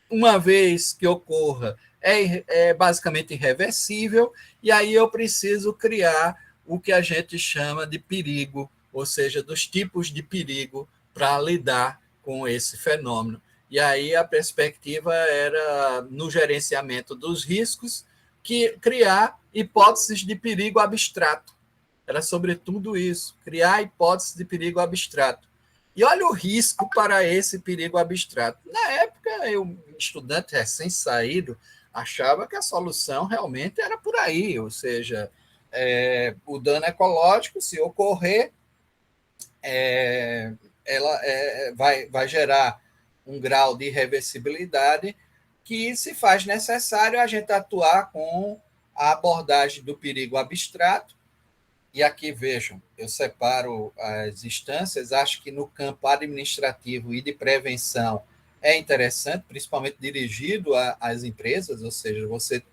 uma vez que ocorra, é basicamente irreversível, e aí eu preciso criar o que a gente chama de perigo, ou seja, dos tipos de perigo para lidar com esse fenômeno. E aí a perspectiva era, no gerenciamento dos riscos, que criar hipóteses de perigo abstrato. Era sobretudo isso, criar hipóteses de perigo abstrato. E olha o risco para esse perigo abstrato. Na época, eu, estudante recém-saído, achava que a solução realmente era por aí, ou seja, o dano ecológico, se ocorrer, ela vai gerar um grau de reversibilidade que se faz necessário a gente atuar com a abordagem do perigo abstrato. E aqui, vejam, eu separo as instâncias, acho que no campo administrativo e de prevenção é interessante, principalmente dirigido às empresas, ou seja, você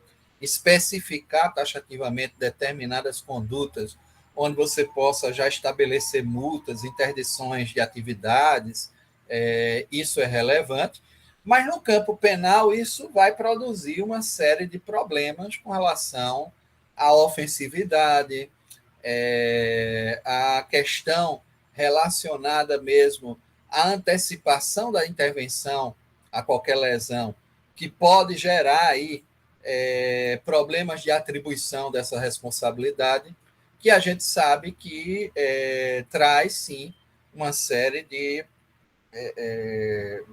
especificar taxativamente determinadas condutas, onde você possa já estabelecer multas, interdições de atividades, isso é relevante. Mas no campo penal, isso vai produzir uma série de problemas com relação à ofensividade, a questão relacionada mesmo à antecipação da intervenção a qualquer lesão, que pode gerar aí problemas de atribuição dessa responsabilidade, que a gente sabe que traz, sim, uma série de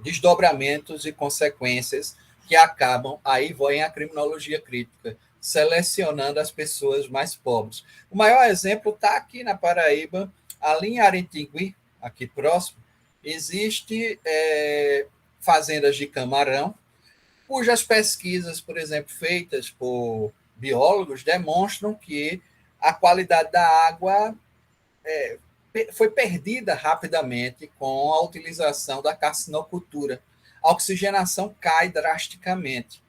desdobramentos e consequências que acabam, aí vem a criminologia crítica, selecionando as pessoas mais pobres. O maior exemplo está aqui na Paraíba, ali em Aretigui, aqui próximo, existe fazendas de camarão, cujas pesquisas, por exemplo, feitas por biólogos, demonstram que a qualidade da água foi perdida rapidamente com a utilização da carcinocultura. A oxigenação cai drasticamente.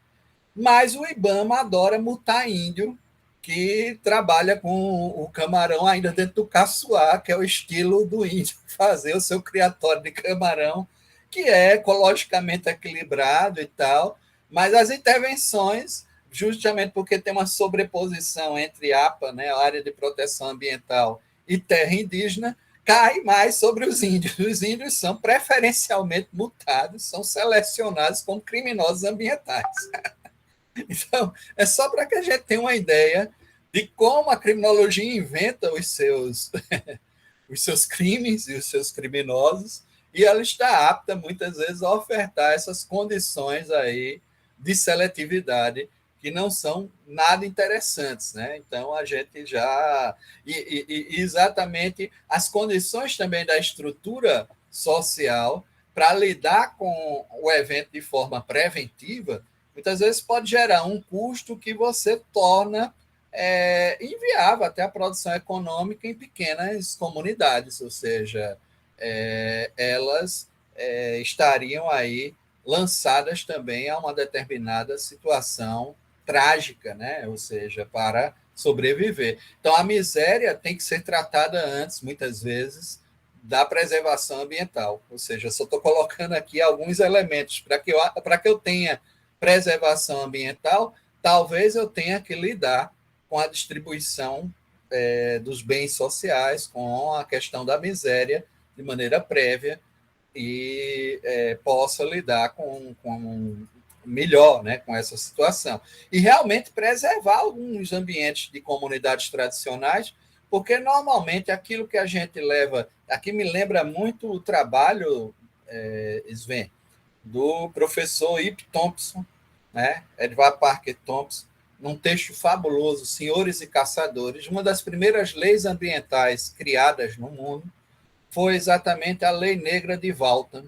Mas o IBAMA adora multar índio que trabalha com o camarão ainda dentro do caçoar, que é o estilo do índio fazer o seu criatório de camarão, que é ecologicamente equilibrado e tal, mas as intervenções, justamente porque tem uma sobreposição entre APA, né, a Área de Proteção Ambiental, e terra indígena, cai mais sobre os índios. Os índios são preferencialmente multados, são selecionados como criminosos ambientais. Então, é só para que a gente tenha uma ideia de como a criminologia inventa os seus crimes e os seus criminosos, e ela está apta, muitas vezes, a ofertar essas condições aí de seletividade que não são nada interessantes, né? Então, a gente já... E exatamente as condições também da estrutura social para lidar com o evento de forma preventiva, muitas vezes pode gerar um custo que você torna inviável até a produção econômica em pequenas comunidades, ou seja, elas estariam aí lançadas também a uma determinada situação trágica, né? Ou seja, para sobreviver. Então, a miséria tem que ser tratada antes, muitas vezes, da preservação ambiental. Ou seja, eu só estou colocando aqui alguns elementos para que eu tenha preservação ambiental, talvez eu tenha que lidar com a distribuição dos bens sociais, com a questão da miséria de maneira prévia e possa lidar com melhor, né, com essa situação. E realmente preservar alguns ambientes de comunidades tradicionais, porque normalmente aquilo que a gente leva... Aqui me lembra muito o trabalho, Sven, do professor Ip Thompson, né, Edward Parker Thompson, num texto fabuloso, Senhores e Caçadores. Uma das primeiras leis ambientais criadas no mundo foi exatamente a Lei Negra de Waltham,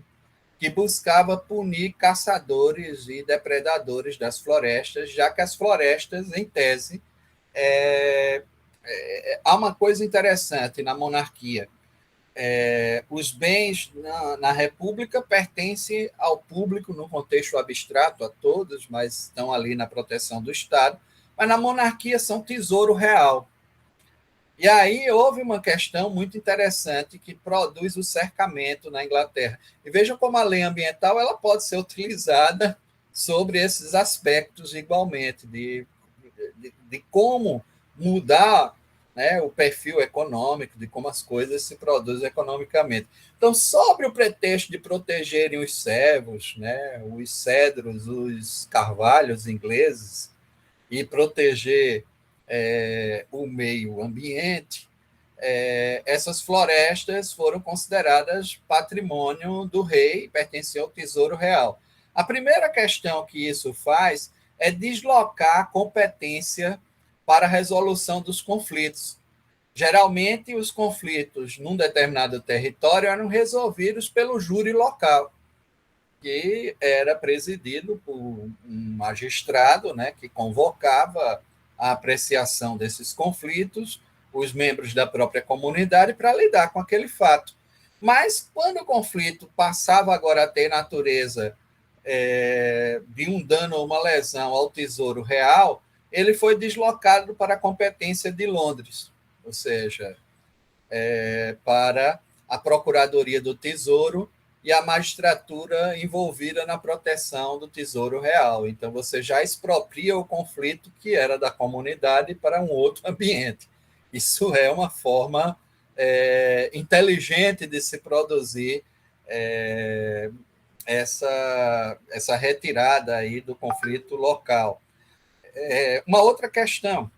que buscava punir caçadores e depredadores das florestas, já que as florestas, em tese, há uma coisa interessante na monarquia. Os bens na República pertencem ao público no contexto abstrato, a todos, mas estão ali na proteção do Estado, mas na monarquia são tesouro real. E aí houve uma questão muito interessante que produz o cercamento na Inglaterra. E vejam como a lei ambiental ela pode ser utilizada sobre esses aspectos igualmente, de como mudar, né, o perfil econômico, de como as coisas se produzem economicamente. Então, sobre o pretexto de protegerem os cervos, né, os cedros, os carvalhos ingleses, e proteger o meio ambiente, essas florestas foram consideradas patrimônio do rei, pertenciam ao Tesouro Real. A primeira questão que isso faz é deslocar a competência para a resolução dos conflitos. Geralmente, os conflitos num determinado território eram resolvidos pelo júri local, que era presidido por um magistrado, né, que convocava a apreciação desses conflitos, os membros da própria comunidade, para lidar com aquele fato. Mas, quando o conflito passava agora a ter natureza de um dano ou uma lesão ao Tesouro Real, ele foi deslocado para a competência de Londres, ou seja, para a Procuradoria do Tesouro e a magistratura envolvida na proteção do Tesouro Real. Então, você já expropria o conflito que era da comunidade para um outro ambiente. Isso é uma forma inteligente de se produzir essa retirada aí do conflito local. Uma outra questão,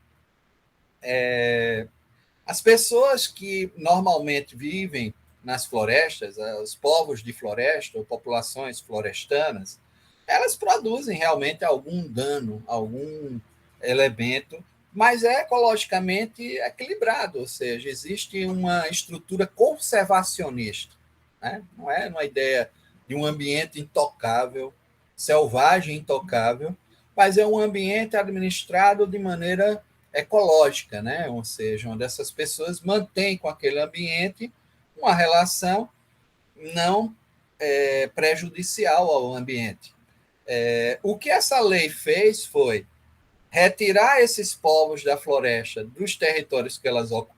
as pessoas que normalmente vivem nas florestas, os povos de floresta ou populações florestanas, elas produzem realmente algum dano, algum elemento, mas é ecologicamente equilibrado, ou seja, existe uma estrutura conservacionista, né? Não é uma ideia de um ambiente intocável, selvagem intocável, mas é um ambiente administrado de maneira ecológica, né? Ou seja, onde essas pessoas mantêm com aquele ambiente uma relação não prejudicial ao ambiente. O que essa lei fez foi retirar esses povos da floresta dos territórios que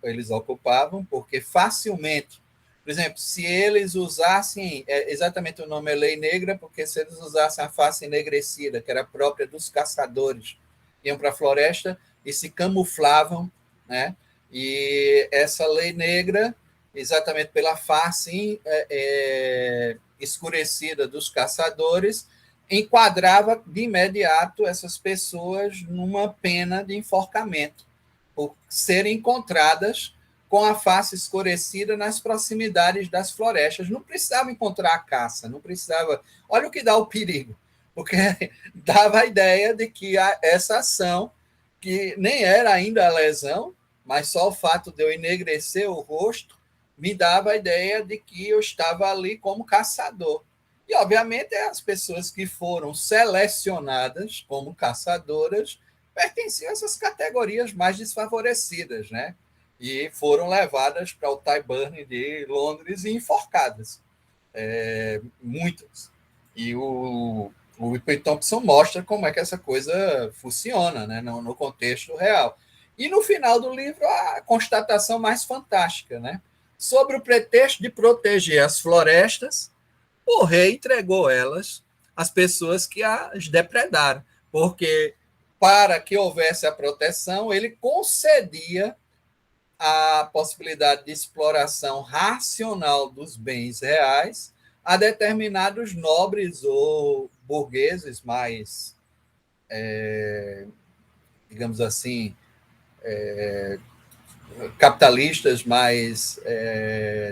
eles ocupavam, porque facilmente, por exemplo, se eles usassem, exatamente o nome é lei negra, porque se eles usassem a face enegrecida, que era própria dos caçadores, iam para a floresta e se camuflavam, né? E essa lei negra, exatamente pela face escurecida dos caçadores, enquadrava de imediato essas pessoas numa pena de enforcamento, por serem encontradas com a face escurecida nas proximidades das florestas. Não precisava encontrar a caça, não precisava... Olha o que dá o perigo, porque dava a ideia de que essa ação, que nem era ainda a lesão, mas só o fato de eu enegrecer o rosto, me dava a ideia de que eu estava ali como caçador. E, obviamente, as pessoas que foram selecionadas como caçadoras pertenciam a essas categorias mais desfavorecidas, né? E foram levadas para o Tyburn de Londres e enforcadas. Muitas. E o Whitney Thompson mostra como é que essa coisa funciona, né? No contexto real. E, no final do livro, a constatação mais fantástica, né? Sobre o pretexto de proteger as florestas, o rei entregou elas às pessoas que as depredaram, porque para que houvesse a proteção, ele concedia a possibilidade de exploração racional dos bens reais a determinados nobres ou burgueses mais, digamos assim, capitalistas mais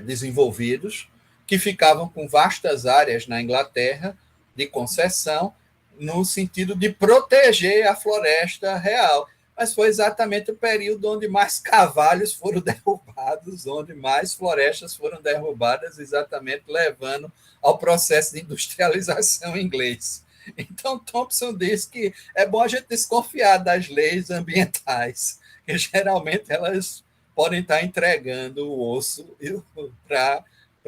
desenvolvidos, que ficavam com vastas áreas na Inglaterra de concessão, no sentido de proteger a floresta real. Mas foi exatamente o período onde mais cavalhos foram derrubados, onde mais florestas foram derrubadas, exatamente levando ao processo de industrialização inglês. Então, Thompson diz que é bom a gente desconfiar das leis ambientais, que geralmente elas podem estar entregando o osso para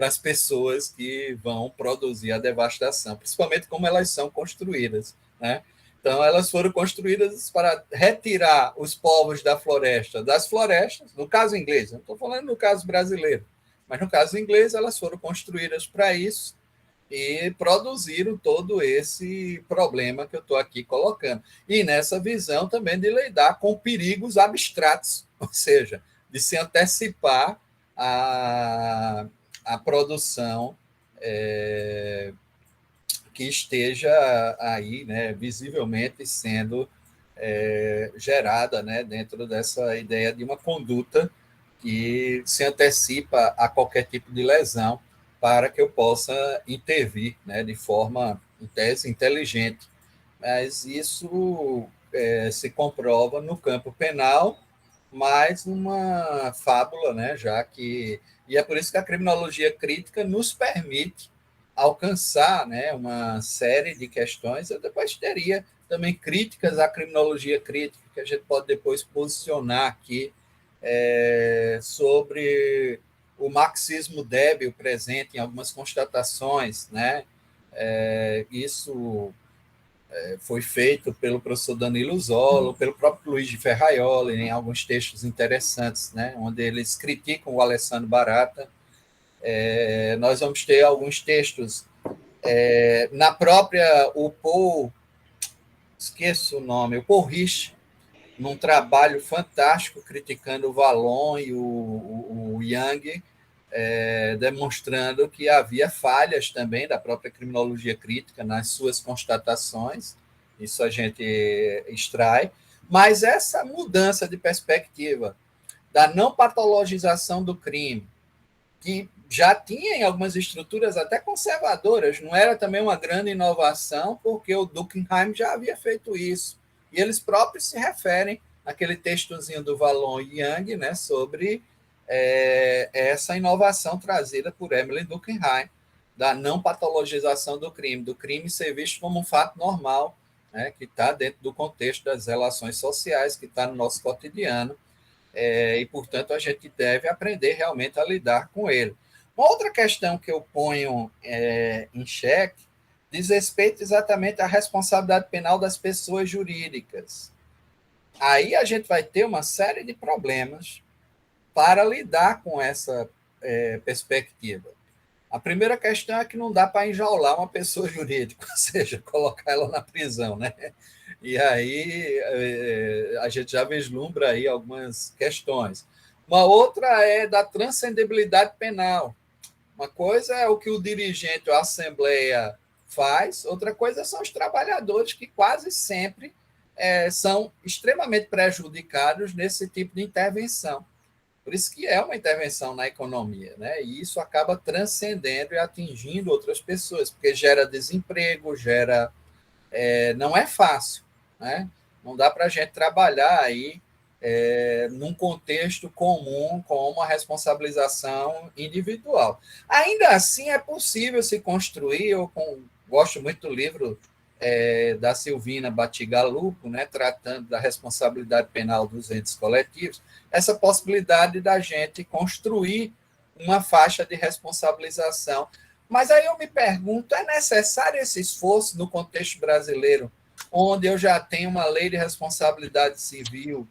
as pessoas que vão produzir a devastação, principalmente como elas são construídas, né? Então, elas foram construídas para retirar os povos da floresta das florestas, no caso inglês, não estou falando no caso brasileiro, mas no caso inglês elas foram construídas para isso e produziram todo esse problema que eu estou aqui colocando. E nessa visão também de lidar com perigos abstratos, ou seja, de se antecipar a produção que esteja aí, né, visivelmente sendo gerada, né, dentro dessa ideia de uma conduta que se antecipa a qualquer tipo de lesão para que eu possa intervir, né, de forma, em tese, inteligente. Mas isso se comprova no campo penal, mais uma fábula, né, já que... E é por isso que a criminologia crítica nos permite alcançar, né, uma série de questões. Eu depois teria também críticas à criminologia crítica, que a gente pode depois posicionar aqui, sobre o marxismo débil presente em algumas constatações, né? Isso foi feito pelo professor Danilo Zollo, pelo próprio Luiz de Ferraioli, em alguns textos interessantes, né? Onde eles criticam o Alessandro Barata. Nós vamos ter alguns textos na própria, o Paul, esqueço o nome, o Paul Rich, num trabalho fantástico criticando o Vallon e o Young, demonstrando que havia falhas também da própria criminologia crítica nas suas constatações, isso a gente extrai, mas essa mudança de perspectiva da não patologização do crime, que já tinha em algumas estruturas até conservadoras, não era também uma grande inovação, porque o Durkheim já havia feito isso. E eles próprios se referem àquele textozinho do Vallon e Young, né, sobre essa inovação trazida por Emily Durkheim, da não patologização do crime ser visto como um fato normal, né, que está dentro do contexto das relações sociais, que está no nosso cotidiano, e, portanto, a gente deve aprender realmente a lidar com ele. Uma outra questão que eu ponho em xeque diz respeito exatamente à responsabilidade penal das pessoas jurídicas. Aí a gente vai ter uma série de problemas para lidar com essa perspectiva. A primeira questão é que não dá para enjaular uma pessoa jurídica, ou seja, colocar ela na prisão, né? E aí a gente já vislumbra aí algumas questões. Uma outra é da transcendibilidade penal. Uma coisa é o que o dirigente ou a assembleia faz, outra coisa são os trabalhadores, que quase sempre são extremamente prejudicados nesse tipo de intervenção. Por isso que é uma intervenção na economia, né? E isso acaba transcendendo e atingindo outras pessoas, porque gera desemprego, não é fácil, né? Não dá para a gente trabalhar aí num contexto comum com uma responsabilização individual. Ainda assim, é possível se construir. Gosto muito do livro da Silvina Batigalupo, né, tratando da responsabilidade penal dos entes coletivos, essa possibilidade da gente construir uma faixa de responsabilização. Mas aí eu me pergunto, é necessário esse esforço no contexto brasileiro, onde eu já tenho uma lei de responsabilidade civil,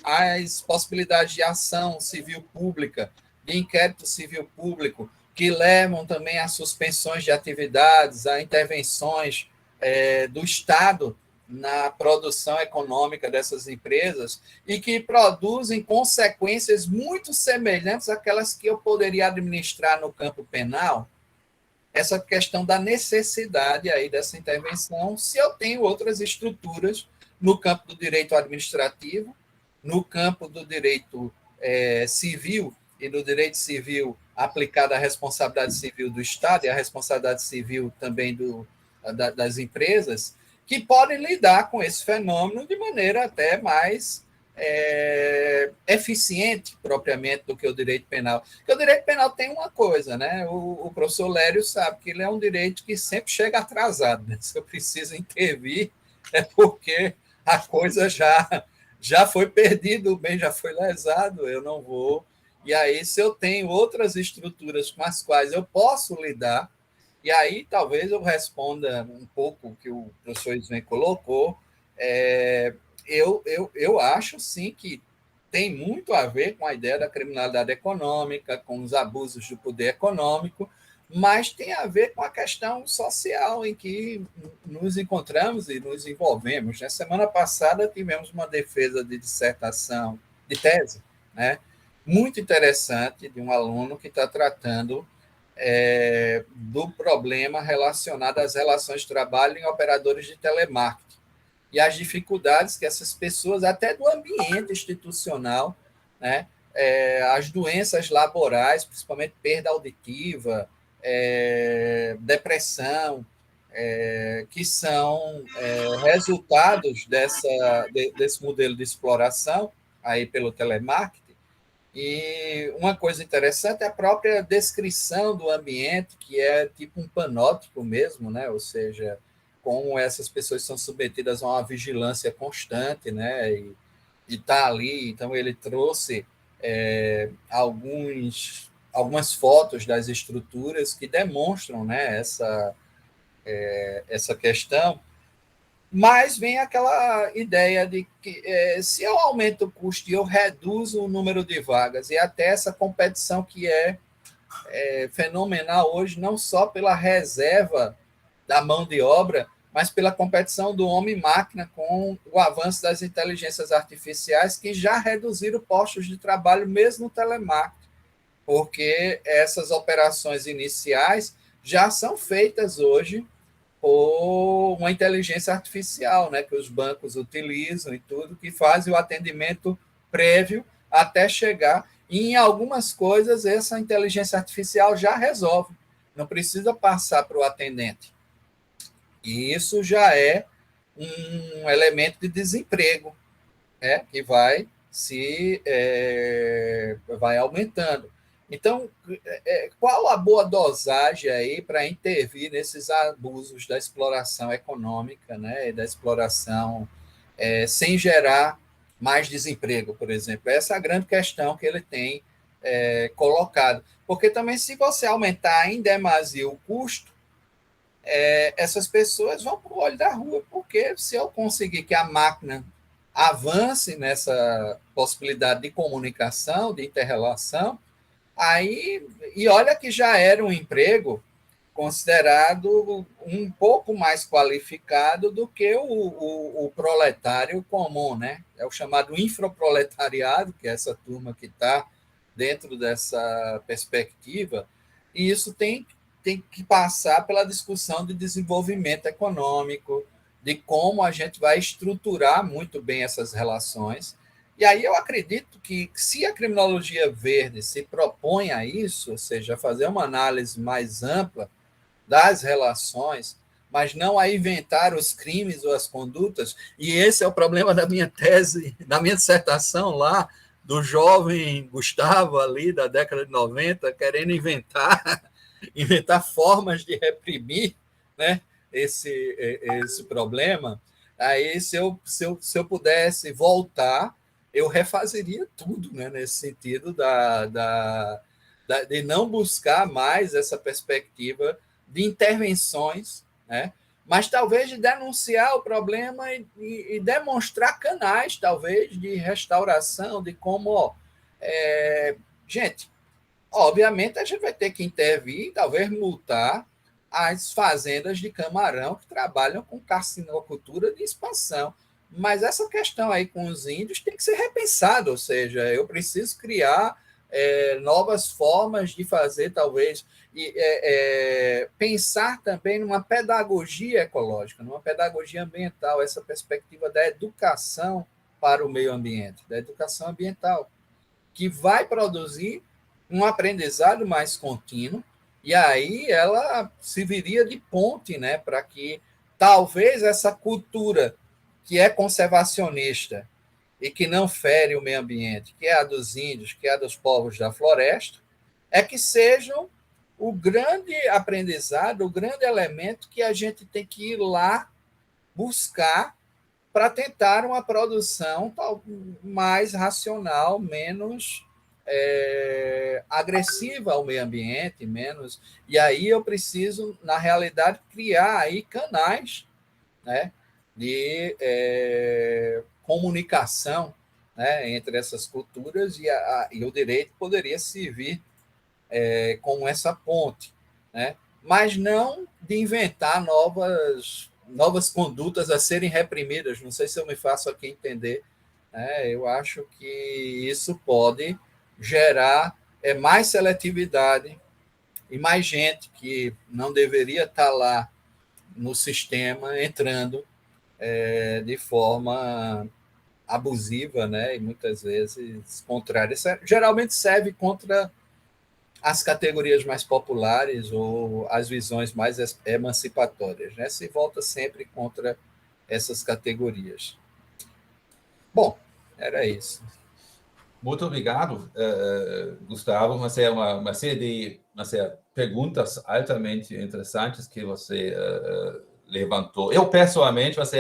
as possibilidades de ação civil pública, de inquérito civil público, que levam também a suspensões de atividades, a intervenções do Estado na produção econômica dessas empresas e que produzem consequências muito semelhantes àquelas que eu poderia administrar no campo penal. Essa questão da necessidade aí dessa intervenção, se eu tenho outras estruturas no campo do direito administrativo, no campo do direito civil e do direito civil aplicado à responsabilidade civil do Estado e à responsabilidade civil também das empresas, que podem lidar com esse fenômeno de maneira até mais eficiente, propriamente, do que o direito penal. Porque o direito penal tem uma coisa, né? O professor Lério sabe que ele é um direito que sempre chega atrasado, né? Se eu preciso intervir, é porque a coisa já foi perdida, o bem já foi lesado, eu não vou. E aí, se eu tenho outras estruturas com as quais eu posso lidar, e aí talvez eu responda um pouco o que o professor Ismael colocou, eu acho, sim, que tem muito a ver com a ideia da criminalidade econômica, com os abusos do poder econômico, mas tem a ver com a questão social em que nos encontramos e nos envolvemos. Na semana passada tivemos uma defesa de dissertação, de tese, né, muito interessante, de um aluno que está tratando do problema relacionado às relações de trabalho em operadores de telemarketing. e as dificuldades que essas pessoas, até do ambiente institucional, né, as doenças laborais, principalmente perda auditiva, depressão, que são resultados desse modelo de exploração aí pelo telemarketing. E uma coisa interessante é a própria descrição do ambiente, que é tipo um panóptico mesmo, né? Ou seja, como essas pessoas são submetidas a uma vigilância constante, né? E está ali. Então, ele trouxe algumas fotos das estruturas que demonstram, né, essa questão. Mas vem aquela ideia de que se eu aumento o custo e eu reduzo o número de vagas, e até essa competição que é fenomenal hoje, não só pela reserva da mão de obra, mas pela competição do homem-máquina com o avanço das inteligências artificiais, que já reduziram postos de trabalho mesmo no telemarketing, porque essas operações iniciais já são feitas hoje por uma inteligência artificial, né, que os bancos utilizam e tudo, que fazem o atendimento prévio até chegar. E em algumas coisas, essa inteligência artificial já resolve, não precisa passar para o atendente. E isso já é um elemento de desemprego, né, que vai vai aumentando. Então, qual a boa dosagem aí para intervir nesses abusos da exploração econômica, né, e da exploração sem gerar mais desemprego, por exemplo? Essa é a grande questão que ele tem colocado. Porque também, se você aumentar em demasia o custo, essas pessoas vão para o olho da rua, porque se eu conseguir que a máquina avance nessa possibilidade de comunicação, de interrelação, aí, e olha que já era um emprego considerado um pouco mais qualificado do que o proletário comum, né? É o chamado infraproletariado, que é essa turma que está dentro dessa perspectiva, e isso tem que passar pela discussão de desenvolvimento econômico, de como a gente vai estruturar muito bem essas relações. E aí eu acredito que, se a criminologia verde se propõe a isso, ou seja, fazer uma análise mais ampla das relações, mas não a inventar os crimes ou as condutas, e esse é o problema da minha tese, da minha dissertação lá, do jovem Gustavo ali da década de 90, querendo inventar formas de reprimir, né, esse problema. Aí, se eu pudesse voltar, eu refazeria tudo, né, nesse sentido de não buscar mais essa perspectiva de intervenções, né, mas talvez de denunciar o problema e demonstrar canais, talvez, de restauração, de como... gente, obviamente, a gente vai ter que intervir, talvez multar as fazendas de camarão que trabalham com carcinocultura de expansão. Mas essa questão aí com os índios tem que ser repensada, ou seja, eu preciso criar novas formas de fazer, talvez, e pensar também numa pedagogia ecológica, numa pedagogia ambiental, essa perspectiva da educação para o meio ambiente, da educação ambiental, que vai produzir um aprendizado mais contínuo, e aí ela serviria de ponte, né, para que talvez essa cultura que é conservacionista e que não fere o meio ambiente, que é a dos índios, que é a dos povos da floresta, que sejam o grande aprendizado, o grande elemento que a gente tem que ir lá buscar para tentar uma produção mais racional, menos agressiva ao meio ambiente, menos. E aí eu preciso, na realidade, criar aí canais, né, de comunicação, né, entre essas culturas, e o direito poderia servir como essa ponte, né, mas não de inventar novas condutas a serem reprimidas. Não sei se eu me faço aqui entender. Eu acho que isso pode gerar mais seletividade e mais gente que não deveria estar lá no sistema entrando de forma abusiva, né, e muitas vezes contrária. Geralmente serve contra as categorias mais populares ou as visões mais emancipatórias, né? Se volta sempre contra essas categorias. Bom, era isso. Muito obrigado, Gustavo. Mas é uma série de perguntas altamente interessantes que você levantou. Eu, pessoalmente, você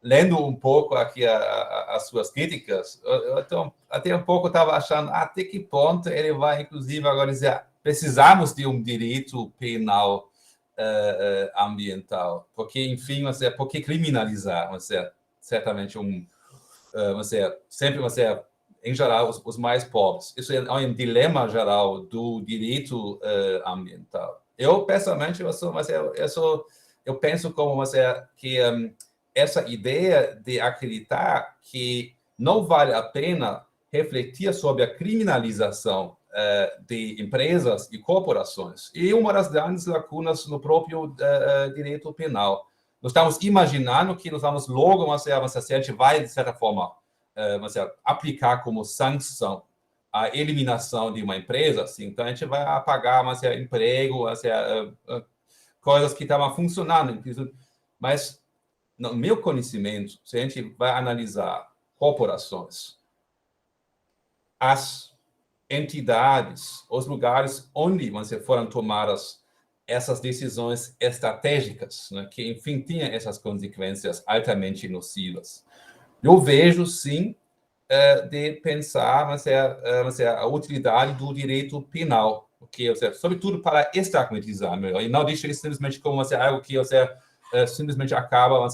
lendo um pouco aqui as suas críticas, eu até um pouco estava achando até que ponto ele vai, inclusive, agora dizer precisamos de um direito penal ambiental, porque, enfim, por que criminalizar? Certamente sempre em geral os mais pobres. Isso é um dilema geral do direito ambiental. Eu, pessoalmente, eu penso como que essa ideia de acreditar que não vale a pena refletir sobre a criminalização de empresas e corporações. E uma das grandes lacunas no próprio direito penal. Nós estamos imaginando que nós vamos logo, se a gente vai, de certa forma, aplicar como sanção a eliminação de uma empresa, assim, então a gente vai apagar emprego, coisas que estavam funcionando. Mas, no meu conhecimento, se a gente vai analisar corporações, as entidades, os lugares onde foram tomadas essas decisões estratégicas, né, que, enfim, tinham essas consequências altamente nocivas. Eu vejo, sim, de pensar a utilidade do direito penal, porque, sobretudo para estigmatizar melhor, e não deixa isso simplesmente como algo que simplesmente acaba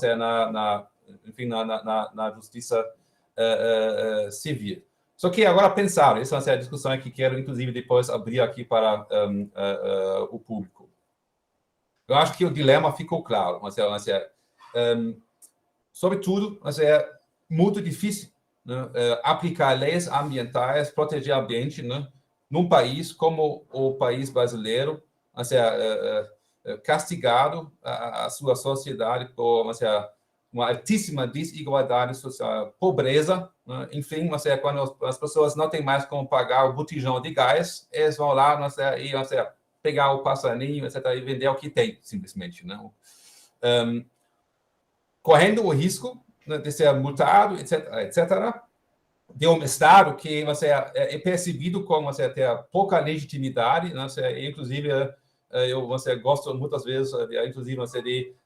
na justiça civil. Só que agora pensar, essa é a discussão que quero, inclusive, depois abrir aqui para o público. Eu acho que o dilema ficou claro, sobretudo, é muito difícil, né, aplicar leis ambientais, proteger o ambiente, né, num país como o país brasileiro, castigado a sua sociedade por uma altíssima desigualdade social, pobreza, né? Enfim, quando as pessoas não têm mais como pagar o botijão de gás, eles vão lá e pegar o passarinho, etc., e vender o que tem, simplesmente, né? Correndo o risco, né, de ser multado, etc., de um Estado que é percebido como ter pouca legitimidade, né? Inclusive, eu gosto muitas vezes, inclusive,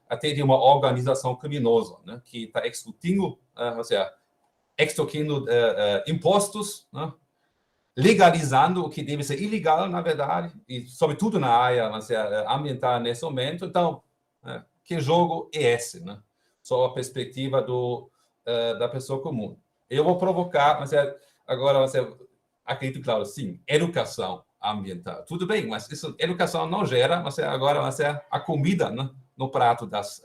até de uma organização criminosa, né, que está extorquindo impostos, né, legalizando o que deve ser ilegal, na verdade, e sobretudo na área ambiental nesse momento. Então, que jogo é esse, né? Só a perspectiva da pessoa comum. Eu vou provocar, agora acredito, claro, sim, educação ambiental. Tudo bem, mas isso, educação não gera, agora a comida, né, no prato das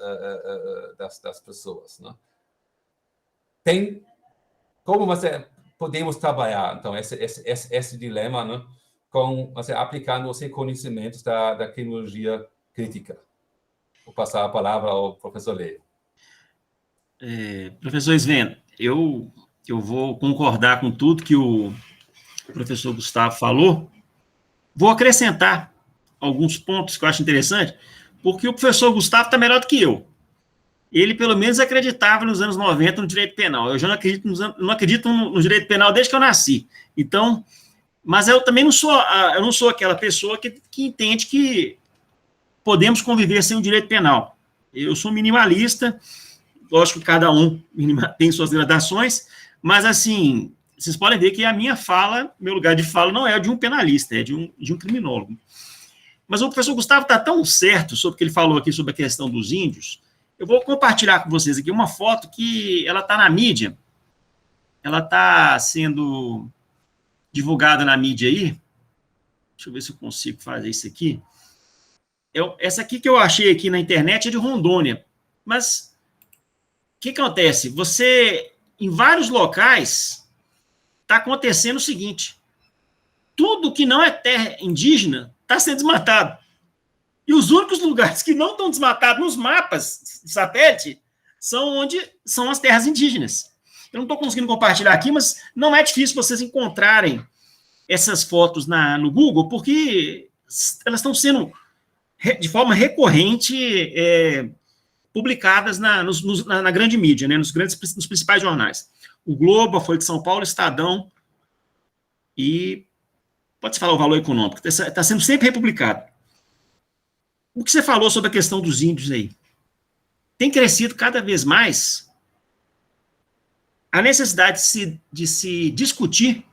pessoas, né? Tem como podemos trabalhar, então, esse dilema, né, com aplicando os conhecimentos da criminologia crítica. Vou passar a palavra ao professor Leio. Professor Sven, eu vou concordar com tudo que o professor Gustavo falou. Vou acrescentar alguns pontos que eu acho interessante, porque o professor Gustavo está melhor do que eu. Ele, pelo menos, acreditava nos anos 90 no direito penal. Eu já não acredito no direito penal desde que eu nasci. Então, mas eu também não sou aquela pessoa que entende que podemos conviver sem o direito penal. Eu sou minimalista, lógico que cada um tem suas gradações, mas, assim, vocês podem ver que a minha fala, meu lugar de fala não é de um penalista, é de um criminólogo. Mas o professor Gustavo está tão certo sobre o que ele falou aqui sobre a questão dos índios. Eu vou compartilhar com vocês aqui uma foto que ela está na mídia, ela está sendo divulgada na mídia aí. Deixa eu ver se eu consigo fazer isso aqui. Essa aqui que eu achei aqui na internet é de Rondônia, mas o que acontece? Em vários locais, está acontecendo o seguinte: tudo que não é terra indígena está sendo desmatado. E os únicos lugares que não estão desmatados nos mapas de satélite são as terras indígenas. Eu não estou conseguindo compartilhar aqui, mas não é difícil vocês encontrarem essas fotos no Google, porque elas estão sendo, de forma recorrente, publicadas na grande mídia, né, nos principais jornais. O Globo, a Folha de São Paulo, Estadão e... Pode-se falar o valor econômico, está sendo sempre republicado. O que você falou sobre a questão dos índios aí? Tem crescido cada vez mais a necessidade de se discutir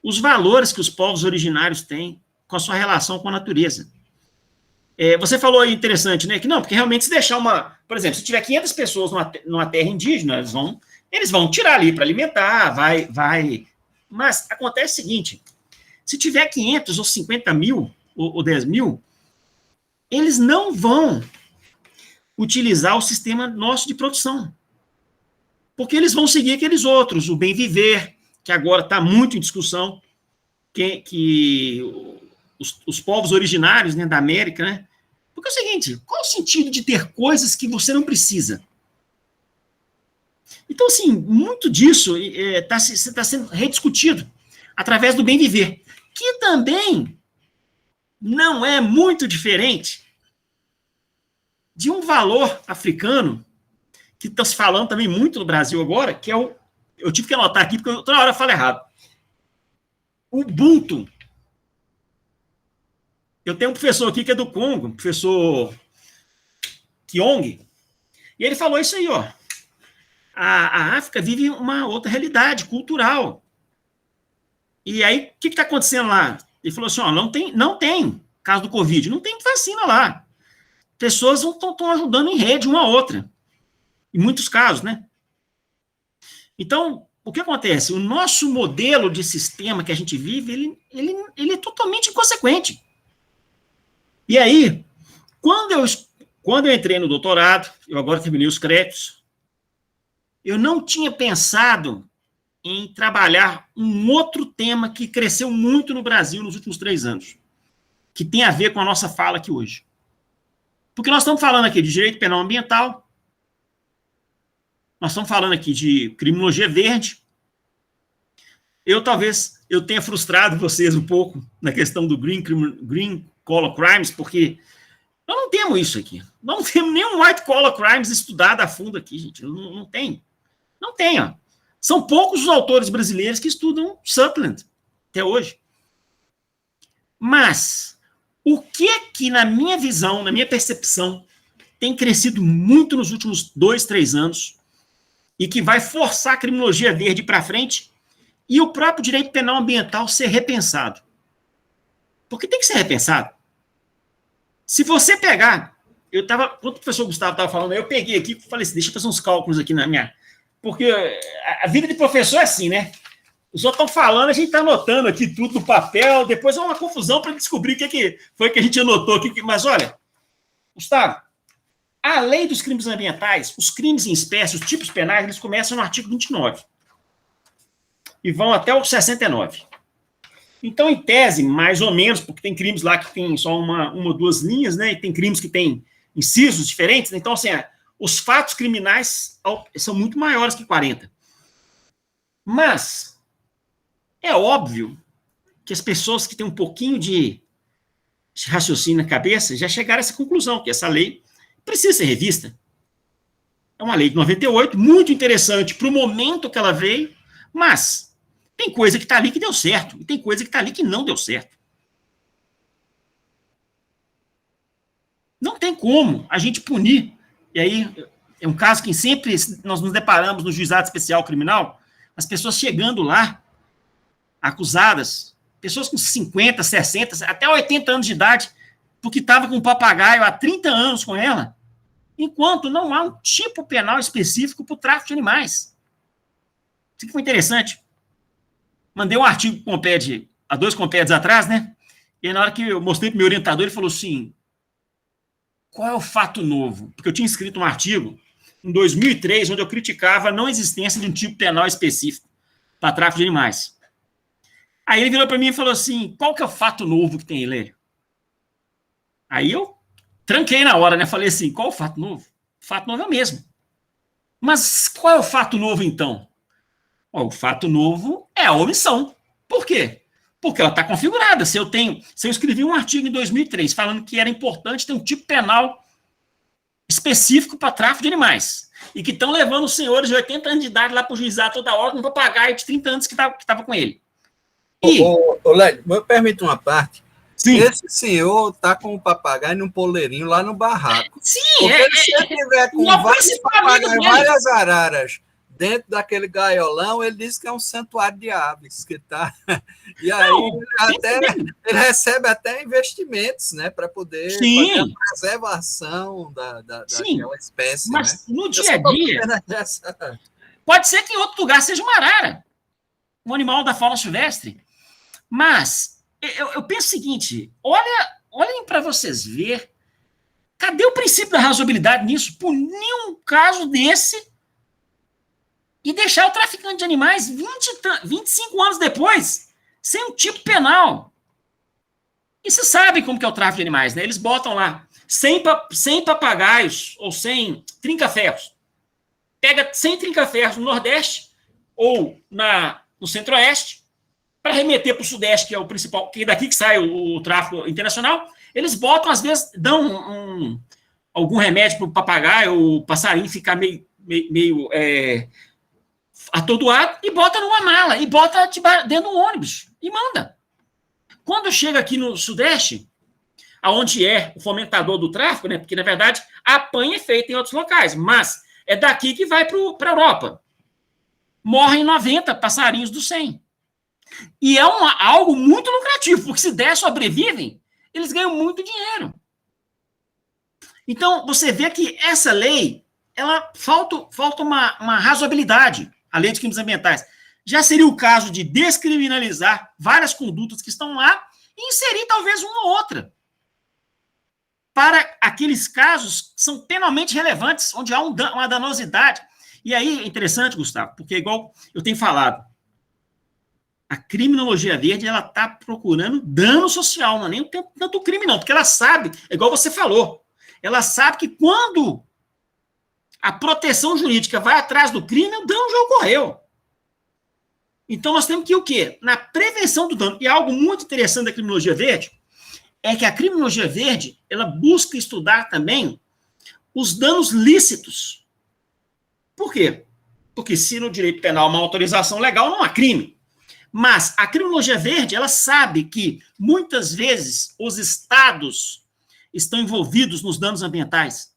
os valores que os povos originários têm com a sua relação com a natureza. Você falou aí interessante, né? Que não, porque realmente se deixar por exemplo, se tiver 500 pessoas numa terra indígena, eles vão tirar ali para alimentar, vai. Mas acontece o seguinte, se tiver 500 ou 50 mil ou 10 mil, eles não vão utilizar o sistema nosso de produção. Porque eles vão seguir aqueles outros, o bem viver, que agora está muito em discussão, que os povos originários, né, da América, né? Porque é o seguinte, qual o sentido de ter coisas que você não precisa? Então, assim, muito disso está sendo rediscutido através do bem viver, que também não é muito diferente de um valor africano que está se falando também muito no Brasil agora, que é eu tive que anotar aqui, porque toda hora eu falo errado. Ubuntu. Eu tenho um professor aqui que é do Congo, professor Kyong, e ele falou isso aí, ó. A África vive uma outra realidade cultural. E aí, o que está acontecendo lá? Ele falou assim, ó, não tem, caso do Covid, não tem vacina lá. Pessoas estão ajudando em rede uma a outra. Em muitos casos, né? Então, o que acontece? O nosso modelo de sistema que a gente vive, ele é totalmente inconsequente. E aí, quando eu entrei no doutorado, eu agora terminei os créditos, eu não tinha pensado em trabalhar um outro tema que cresceu muito no Brasil nos últimos 3 anos, que tem a ver com a nossa fala aqui hoje. Porque nós estamos falando aqui de direito penal ambiental, nós estamos falando aqui de criminologia verde. Talvez tenha frustrado vocês um pouco na questão do green collar crimes, porque nós não temos isso aqui. Não temos nenhum white collar crimes estudado a fundo aqui, gente. Não tem. Não tem, ó. São poucos os autores brasileiros que estudam supplement até hoje. Mas o que na minha visão, na minha percepção, tem crescido muito nos últimos 2, 3 anos e que vai forçar a criminologia verde para frente e o próprio direito penal ambiental ser repensado. Porque tem que ser repensado. Se você pegar... quando o professor Gustavo estava falando, eu peguei aqui e falei assim, deixa eu fazer uns cálculos aqui na minha... Porque a vida de professor é assim, né? Os outros estão falando, a gente está anotando aqui tudo no papel, depois é uma confusão para descobrir o que foi que a gente anotou aqui. Mas olha, Gustavo, a lei dos crimes ambientais, os crimes em espécie, os tipos penais, eles começam no artigo 29 e vão até o 69. Então, em tese, mais ou menos, porque tem crimes lá que tem só uma ou 2 linhas, né? E tem crimes que têm incisos diferentes. Então, assim, os fatos criminais são muito maiores que 40. Mas é óbvio que as pessoas que têm um pouquinho de raciocínio na cabeça já chegaram a essa conclusão, que essa lei precisa ser revista. É uma lei de 98, muito interessante para o momento que ela veio, mas tem coisa que está ali que deu certo, e tem coisa que está ali que não deu certo. Não tem como a gente punir. E aí, é um caso que sempre nós nos deparamos no juizado especial criminal, as pessoas chegando lá, acusadas, pessoas com 50, 60, até 80 anos de idade, porque estava com um papagaio há 30 anos com ela, enquanto não há um tipo penal específico para o tráfico de animais. Isso aqui foi interessante. Mandei um artigo para o Comped, há 2 Compeds atrás, né? E aí, na hora que eu mostrei para o meu orientador, ele falou assim, qual é o fato novo? Porque eu tinha escrito um artigo em 2003, onde eu criticava a não existência de um tipo penal específico para tráfico de animais. Aí ele virou para mim e falou assim, qual que é o fato novo que tem, Lélio? Aí eu tranquei na hora, né? Falei assim, qual o fato novo? O fato novo é o mesmo. Mas qual é o fato novo, então? O fato novo é a omissão. Por quê? Porque ela está configurada. Se eu escrevi um artigo em 2003 falando que era importante ter um tipo penal específico para tráfico de animais, e que estão levando os senhores de 80 anos de idade lá para o juizado toda hora com um papagaio de 30 anos que estava com ele. Lédio, me permite uma parte. Sim. Esse senhor está com o papagaio num poleirinho lá no barraco. Sim, porque se ele tiver com vários papagaios, várias araras dentro daquele gaiolão, ele diz que é um santuário de aves que tá. E aí ele recebe até investimentos, né, para poder fazer a preservação daquela espécie. Mas né? No dia a dia, pode ser que em outro lugar seja uma arara, um animal da fauna silvestre. Mas eu penso o seguinte: olhem para vocês ver, cadê o princípio da razoabilidade nisso? Por nenhum caso desse e deixar o traficante de animais 25 anos depois sem um tipo penal. E você sabe como que é o tráfico de animais, né? Eles botam lá 100 papagaios ou 100 trinca-ferros. Pega 100 trinca-ferros no Nordeste ou no Centro-Oeste para remeter para o Sudeste, que é o principal, que é daqui que sai o tráfico internacional. Eles botam, às vezes, dão algum remédio para o papagaio ou o passarinho ficar meio atordoado e bota numa mala, e bota dentro do ônibus, e manda. Quando chega aqui no Sudeste, aonde é o fomentador do tráfico, né, porque, na verdade, a apanha é feita em outros locais, mas é daqui que vai para a Europa. Morrem 90 passarinhos dos 100. E é algo muito lucrativo, porque se 10 sobrevivem, eles ganham muito dinheiro. Então, você vê que essa lei, ela falta uma razoabilidade, a lei de crimes ambientais. Já seria o caso de descriminalizar várias condutas que estão lá e inserir talvez uma ou outra para aqueles casos que são penalmente relevantes, onde há uma danosidade. E aí é interessante, Gustavo, porque igual eu tenho falado, a criminologia verde, ela está procurando dano social, não é nem tanto crime não, porque ela sabe, é igual você falou, ela sabe que quando a proteção jurídica vai atrás do crime, o dano já ocorreu. Então, nós temos que ir o quê? Na prevenção do dano. E algo muito interessante da criminologia verde é que a criminologia verde, ela busca estudar também os danos lícitos. Por quê? Porque se no direito penal uma autorização legal, não há crime. Mas a criminologia verde, ela sabe que, muitas vezes, os estados estão envolvidos nos danos ambientais.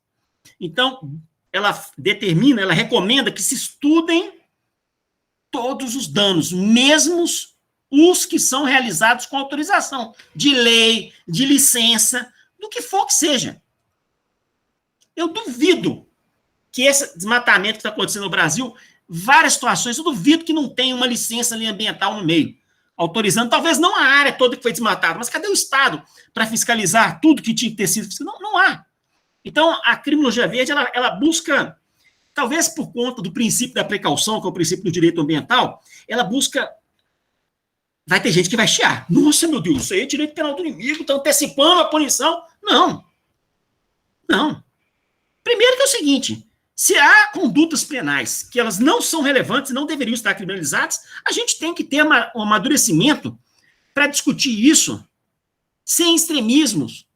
Então, ela recomenda que se estudem todos os danos, mesmo os que são realizados com autorização de lei, de licença, do que for que seja. Eu duvido que esse desmatamento que está acontecendo no Brasil, várias situações, eu duvido que não tenha uma licença ambiental no meio, autorizando, talvez não a área toda que foi desmatada, mas cadê o Estado para fiscalizar tudo que tinha que ter sido? Não há. Então, a criminologia verde, ela busca, talvez por conta do princípio da precaução, que é o princípio do direito ambiental, ela busca... Vai ter gente que vai chiar. Nossa, meu Deus, isso aí é direito penal do inimigo, está antecipando a punição. Não. Primeiro que é o seguinte, se há condutas penais que elas não são relevantes, não deveriam estar criminalizadas, a gente tem que ter um amadurecimento para discutir isso sem extremismos,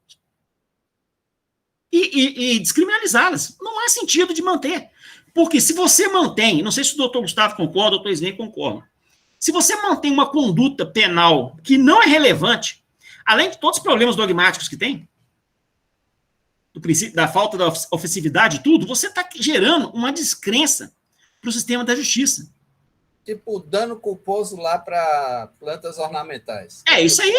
e descriminalizá-las. Não há sentido de manter. Porque se você mantém, não sei se o doutor Gustavo concorda, o doutor Isnei concorda, se você mantém uma conduta penal que não é relevante, além de todos os problemas dogmáticos que tem, do princípio da falta da ofensividade e tudo, você está gerando uma descrença para o sistema da justiça. Tipo, dano culposo lá para plantas ornamentais. Isso aí.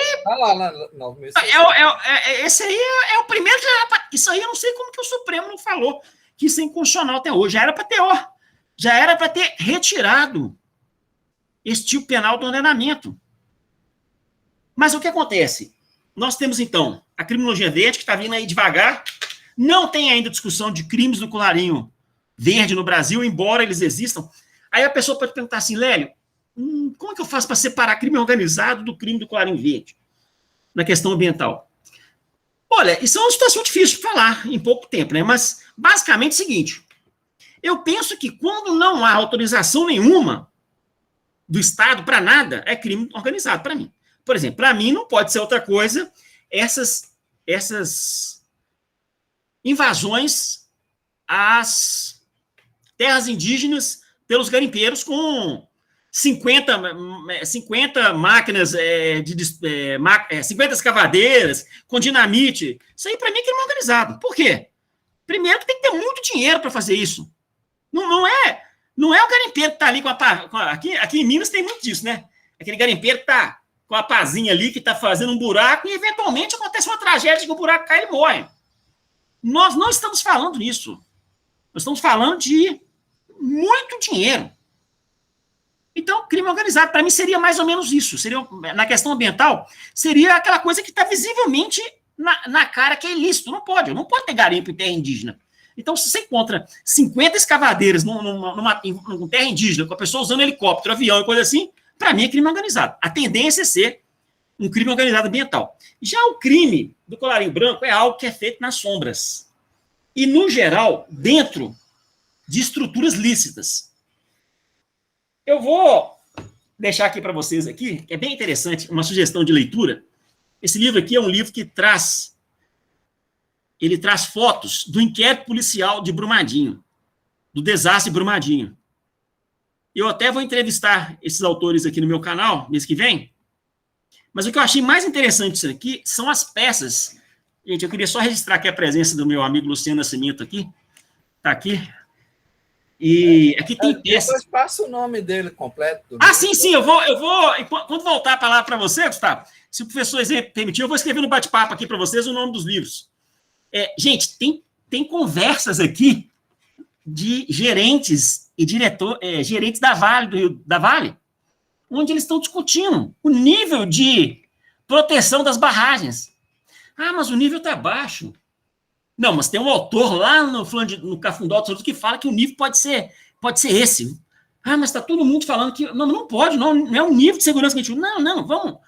Esse aí é o primeiro que já era pra, isso aí eu não sei como que o Supremo não falou que isso é inconstitucional até hoje. Já era para ter retirado esse tipo penal do ordenamento. Mas o que acontece? Nós temos, então, a criminologia verde, que está vindo aí devagar. Não tem ainda discussão de crimes do colarinho verde no Brasil, embora eles existam. Aí a pessoa pode perguntar assim, Lélio, como é que eu faço para separar crime organizado do crime do colarinho verde na questão ambiental? Olha, isso é uma situação difícil de falar em pouco tempo, né? Mas, basicamente, é o seguinte, Eu penso que quando não há autorização nenhuma do Estado para nada, é crime organizado para mim. Por exemplo, para mim não pode ser outra coisa essas invasões às terras indígenas pelos garimpeiros com 50 máquinas, 50 escavadeiras, com dinamite. Isso aí, para mim, é crime organizado. Por quê? Primeiro que tem que ter muito dinheiro para fazer isso. Não é o garimpeiro que está ali com a aqui em Minas tem muito disso, né? Aquele garimpeiro que está com a pazinha ali, que está fazendo um buraco, e eventualmente acontece uma tragédia que o buraco cai e ele morre. Nós não estamos falando nisso. Nós estamos falando de muito dinheiro. Então, crime organizado, para mim, seria mais ou menos isso. Seria, na questão ambiental, seria aquela coisa que está visivelmente na cara que é ilícito. Não pode ter garimpo em terra indígena. Então, se você encontra 50 escavadeiras numa terra indígena, com a pessoa usando helicóptero, avião e coisa assim, para mim é crime organizado. A tendência é ser um crime organizado ambiental. Já o crime do colarinho branco é algo que é feito nas sombras. E, no geral, dentro de estruturas lícitas. Eu vou deixar aqui para vocês aqui, que é bem interessante, uma sugestão de leitura. Esse livro aqui é um livro que traz fotos do inquérito policial de Brumadinho, do desastre de Brumadinho. Eu até vou entrevistar esses autores aqui no meu canal, mês que vem, mas o que eu achei mais interessante disso aqui são as peças. Gente, eu queria só registrar aqui a presença do meu amigo Luciano Nascimento aqui, está aqui. E aqui tem peças. Depois passa o nome dele completo. Sim, eu vou, quando voltar a palavra para você, Gustavo, se o professor permitir, eu vou escrever no bate-papo aqui para vocês o nome dos livros. Gente, tem conversas aqui de gerentes e gerentes da Vale, onde eles estão discutindo o nível de proteção das barragens. Mas o nível está baixo. Não, mas tem um autor lá no Cafundó que fala que o nível pode ser esse. Mas está todo mundo falando que... Não pode, não é um nível de segurança que a gente... Não, vamos...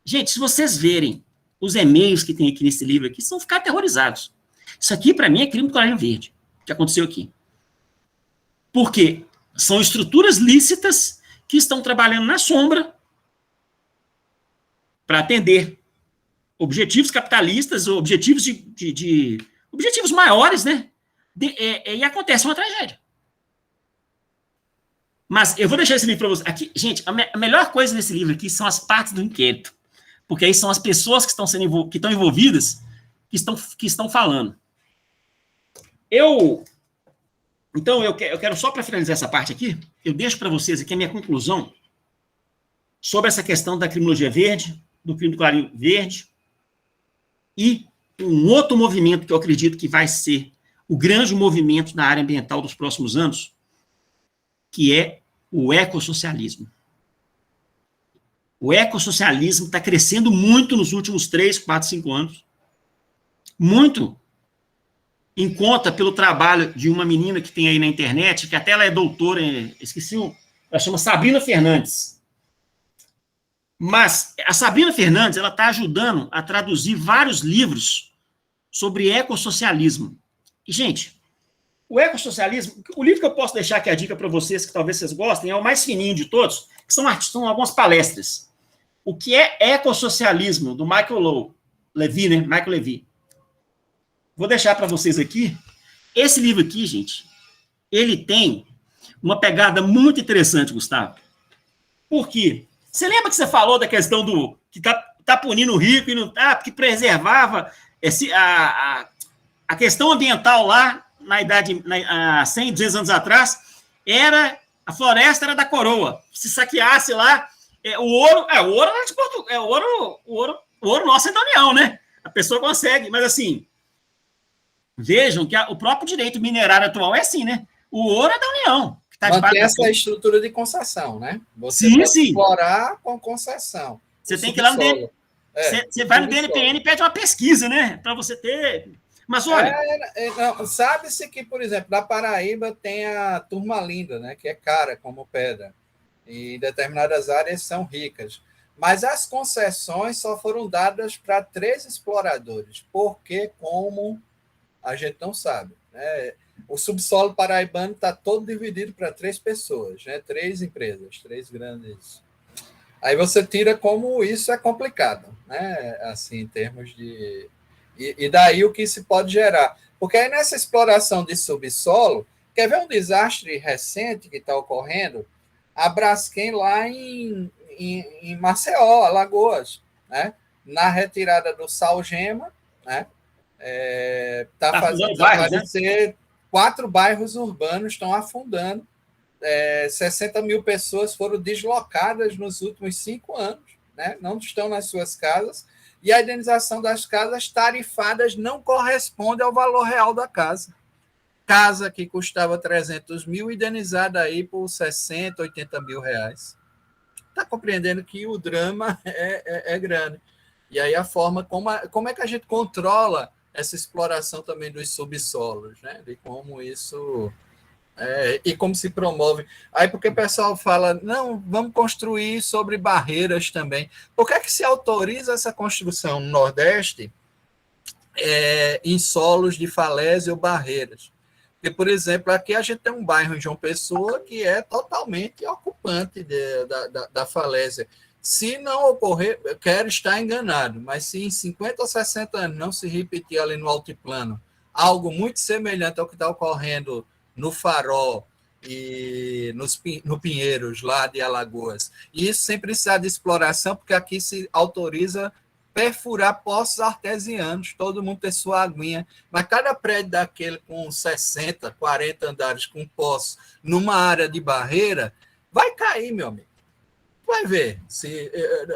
Gente, se vocês verem os e-mails que tem aqui nesse livro aqui, vocês vão ficar aterrorizados. Isso aqui, para mim, é crime do colarinho verde, que aconteceu aqui. Porque são estruturas lícitas que estão trabalhando na sombra para atender objetivos capitalistas, objetivos objetivos maiores, né? E acontece uma tragédia. Mas eu vou deixar esse livro para vocês. Aqui, gente, a melhor coisa desse livro aqui são as partes do inquérito. Porque aí são as pessoas que estão envolvidas que estão falando. Então, eu quero só para finalizar essa parte aqui, eu deixo para vocês aqui a minha conclusão sobre essa questão da criminologia verde, do crime do colarinho verde, e um outro movimento que eu acredito que vai ser o grande movimento na área ambiental dos próximos anos, que é o ecossocialismo. O ecossocialismo está crescendo muito nos últimos 3, 4, 5 anos. Muito em conta pelo trabalho de uma menina que tem aí na internet, que até ela é doutora, ela chama Sabrina Fernandes. Mas a Sabrina Fernandes, ela está ajudando a traduzir vários livros sobre ecossocialismo. E, gente, o ecossocialismo, o livro que eu posso deixar aqui a dica para vocês, que talvez vocês gostem, é o mais fininho de todos, que são algumas palestras. O que é ecossocialismo, do Michael Levy, né? Michael Levy. Vou deixar para vocês aqui. Esse livro aqui, gente, ele tem uma pegada muito interessante, Gustavo. Por quê? Você lembra que você falou da questão do que tá punindo o rico e não tá, porque preservava a questão ambiental lá há 100, 200 anos atrás, a floresta era da coroa. Se saqueasse lá, o ouro era de Portugal, o ouro nosso é da União, né? A pessoa consegue, mas assim, vejam que o próprio direito minerário atual é assim, né? O ouro é da União. Manter essa estrutura de concessão, né? Você pode explorar com concessão. Você tem que ir lá no DNPN. Você vai no DNPN e pede uma pesquisa, né? Para você ter... Mas olha... Sabe-se que, por exemplo, na Paraíba tem a turmalina, né? Que é cara como pedra. E determinadas áreas são ricas. Mas as concessões só foram dadas para 3 exploradores. Porque, como a gente não sabe, né? o subsolo paraibano está todo dividido para 3 pessoas, né? 3 empresas, 3 grandes. Aí você tira como isso é complicado, né? Assim, em termos de... E daí o que se pode gerar. Porque aí nessa exploração de subsolo, quer ver um desastre recente que está ocorrendo? A Braskem lá em Maceió, Alagoas, né? Na retirada do Salgema, né? Está fazendo desaparecer, né? 4 bairros urbanos estão afundando. 60 mil pessoas foram deslocadas nos últimos 5 anos, né? Não estão nas suas casas, e a indenização das casas tarifadas não corresponde ao valor real da casa. Casa que custava 300 mil, indenizada aí por 60, 80 mil reais. Está compreendendo que o drama é grande. E aí a forma como é que a gente controla essa exploração também dos subsolos, né? De como isso... e como se promove. Aí porque o pessoal fala, não, vamos construir sobre barreiras também. Por que é que se autoriza essa construção no Nordeste em solos de falésia ou barreiras? Porque, por exemplo, aqui a gente tem um bairro em João Pessoa que é totalmente ocupante da falésia. Se não ocorrer, eu quero estar enganado, mas se em 50 ou 60 anos não se repetir ali no altiplano algo muito semelhante ao que está ocorrendo no Farol e no Pinheiros, lá de Alagoas. E isso sem precisar de exploração, porque aqui se autoriza perfurar poços artesianos, todo mundo tem sua aguinha, mas cada prédio daquele com 60, 40 andares com poço numa área de barreira, vai cair, meu amigo. Vai ver.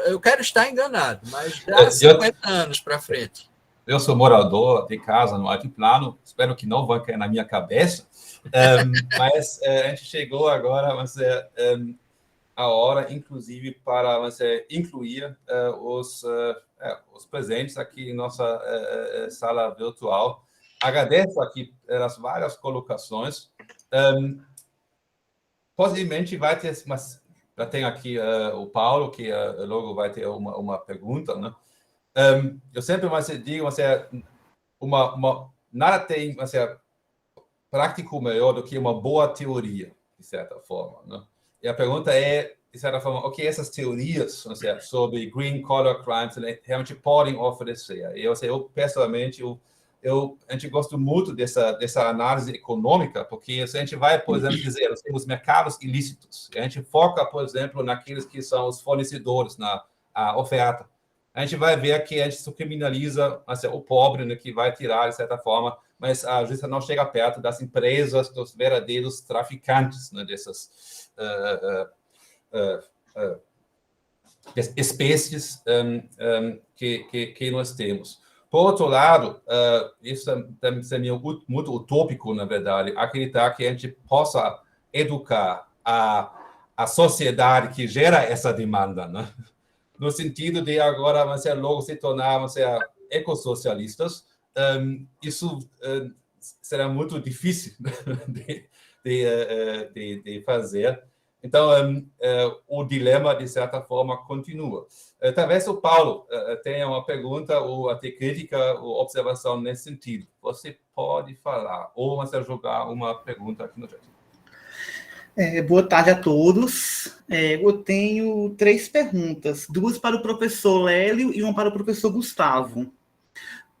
Eu quero estar enganado, mas dá 50 anos para frente. Eu sou morador de casa no altiplano, espero que não vai cair na minha cabeça, mas a gente chegou agora, mas a hora, inclusive, para incluir os presentes aqui em nossa sala virtual. Agradeço aqui pelas várias colocações. Possivelmente vai ter, mas já tem aqui o Paulo, que logo vai ter uma pergunta, né? Eu sempre digo, nada tem prático melhor do que uma boa teoria, de certa forma, né? E a pergunta é, de certa forma, o que essas teorias sobre green collar crimes realmente podem oferecer? Eu pessoalmente, a gente gosta muito dessa análise econômica, porque se a gente vai, por exemplo, dizer, nós temos mercados ilícitos, e a gente foca, por exemplo, naqueles que são os fornecedores, na oferta, a gente vai ver que a gente criminaliza o pobre, né, que vai tirar, de certa forma, mas a justiça não chega perto das empresas, dos verdadeiros traficantes, né, dessas espécies que nós temos. Por outro lado, isso também seria muito utópico, na verdade, acreditar que a gente possa educar a sociedade que gera essa demanda, né? No sentido de agora logo se tornar ecossocialistas. Isso será muito difícil de fazer. Então, o dilema, de certa forma, continua. Talvez o Paulo tenha uma pergunta ou até crítica ou observação nesse sentido. Você pode falar ou jogar uma pergunta aqui no chat. Boa tarde a todos. Eu tenho 3 perguntas, 2 para o professor Lélio e uma para o professor Gustavo.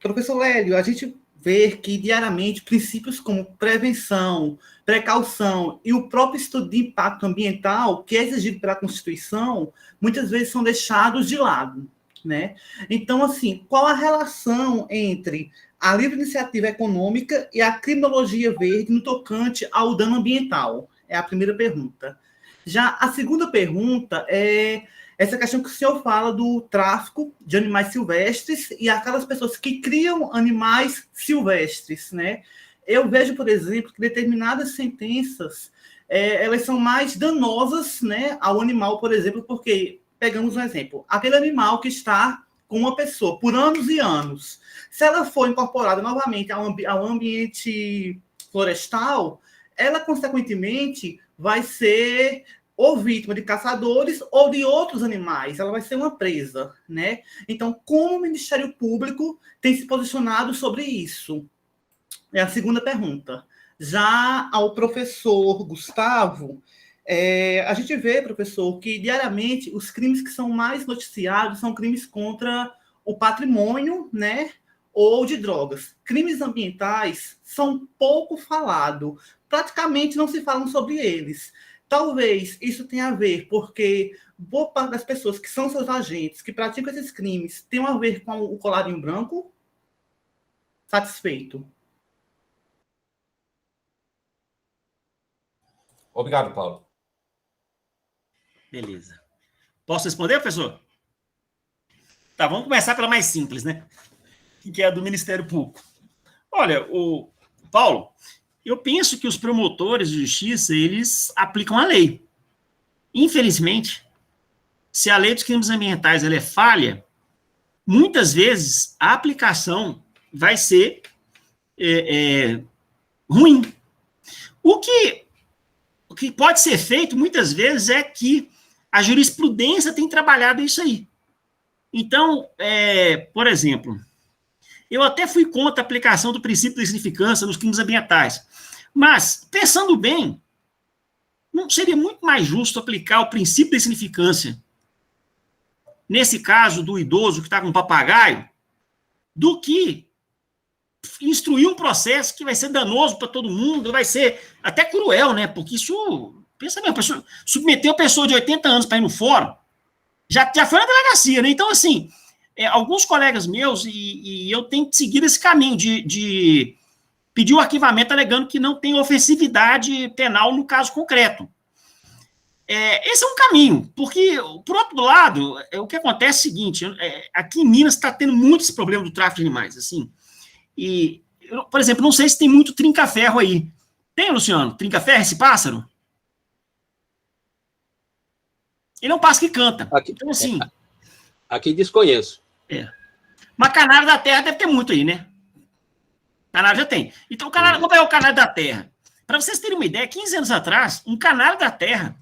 Professor Lélio, a gente vê que diariamente princípios como prevenção, precaução e o próprio estudo de impacto ambiental, que é exigido pela Constituição, muitas vezes são deixados de lado, né? Então, assim, qual a relação entre a livre iniciativa econômica e a criminologia verde no tocante ao dano ambiental? É a primeira pergunta. Já a segunda pergunta é essa questão que o senhor fala do tráfico de animais silvestres e aquelas pessoas que criam animais silvestres, né? Eu vejo, por exemplo, que determinadas sentenças, elas são mais danosas, né, ao animal, por exemplo, porque, pegamos um exemplo, aquele animal que está com uma pessoa por anos e anos, se ela for incorporada novamente ao ambiente florestal, ela, consequentemente, vai ser ou vítima de caçadores ou de outros animais. Ela vai ser uma presa, né? Então, como o Ministério Público tem se posicionado sobre isso? É a segunda pergunta. Já ao professor Gustavo, a gente vê, professor, que diariamente os crimes que são mais noticiados são crimes contra o patrimônio, né, ou de drogas. Crimes ambientais são pouco falados, praticamente não se falam sobre eles. Talvez isso tenha a ver porque boa parte das pessoas que são seus agentes, que praticam esses crimes, tem a ver com o colarinho branco? Satisfeito. Obrigado, Paulo. Beleza. Posso responder, professor? Tá, vamos começar pela mais simples, né? Que é a do Ministério Público. Olha, Paulo, eu penso que os promotores de justiça, eles aplicam a lei. Infelizmente, se a lei dos crimes ambientais ela é falha, muitas vezes a aplicação vai ser ruim. O que pode ser feito, muitas vezes, é que a jurisprudência tem trabalhado isso aí. Então, por exemplo, eu até fui contra a aplicação do princípio da insignificância nos crimes ambientais, mas, pensando bem, não seria muito mais justo aplicar o princípio da insignificância, nesse caso do idoso que está com um papagaio, do que instruir um processo que vai ser danoso para todo mundo, vai ser até cruel, né? Porque isso, pensa bem, submeter uma pessoa de 80 anos para ir no fórum, já foi na delegacia, né? Então, assim, alguns colegas meus, e eu tenho seguido esse caminho de pedir o arquivamento alegando que não tem ofensividade penal no caso concreto. Esse é um caminho, porque, por outro lado, o que acontece é o seguinte, aqui em Minas está tendo muito esse problema do tráfico de animais, assim, e, por exemplo, não sei se tem muito trinca-ferro aí. Tem, Luciano? Trinca-ferro, esse pássaro? Ele é um pássaro que canta. Aqui, então, assim... Aqui desconheço. Mas canário da terra deve ter muito aí, né? Canário já tem. Então, vamos pegar o canário da terra. Para vocês terem uma ideia, 15 anos atrás, um canário da terra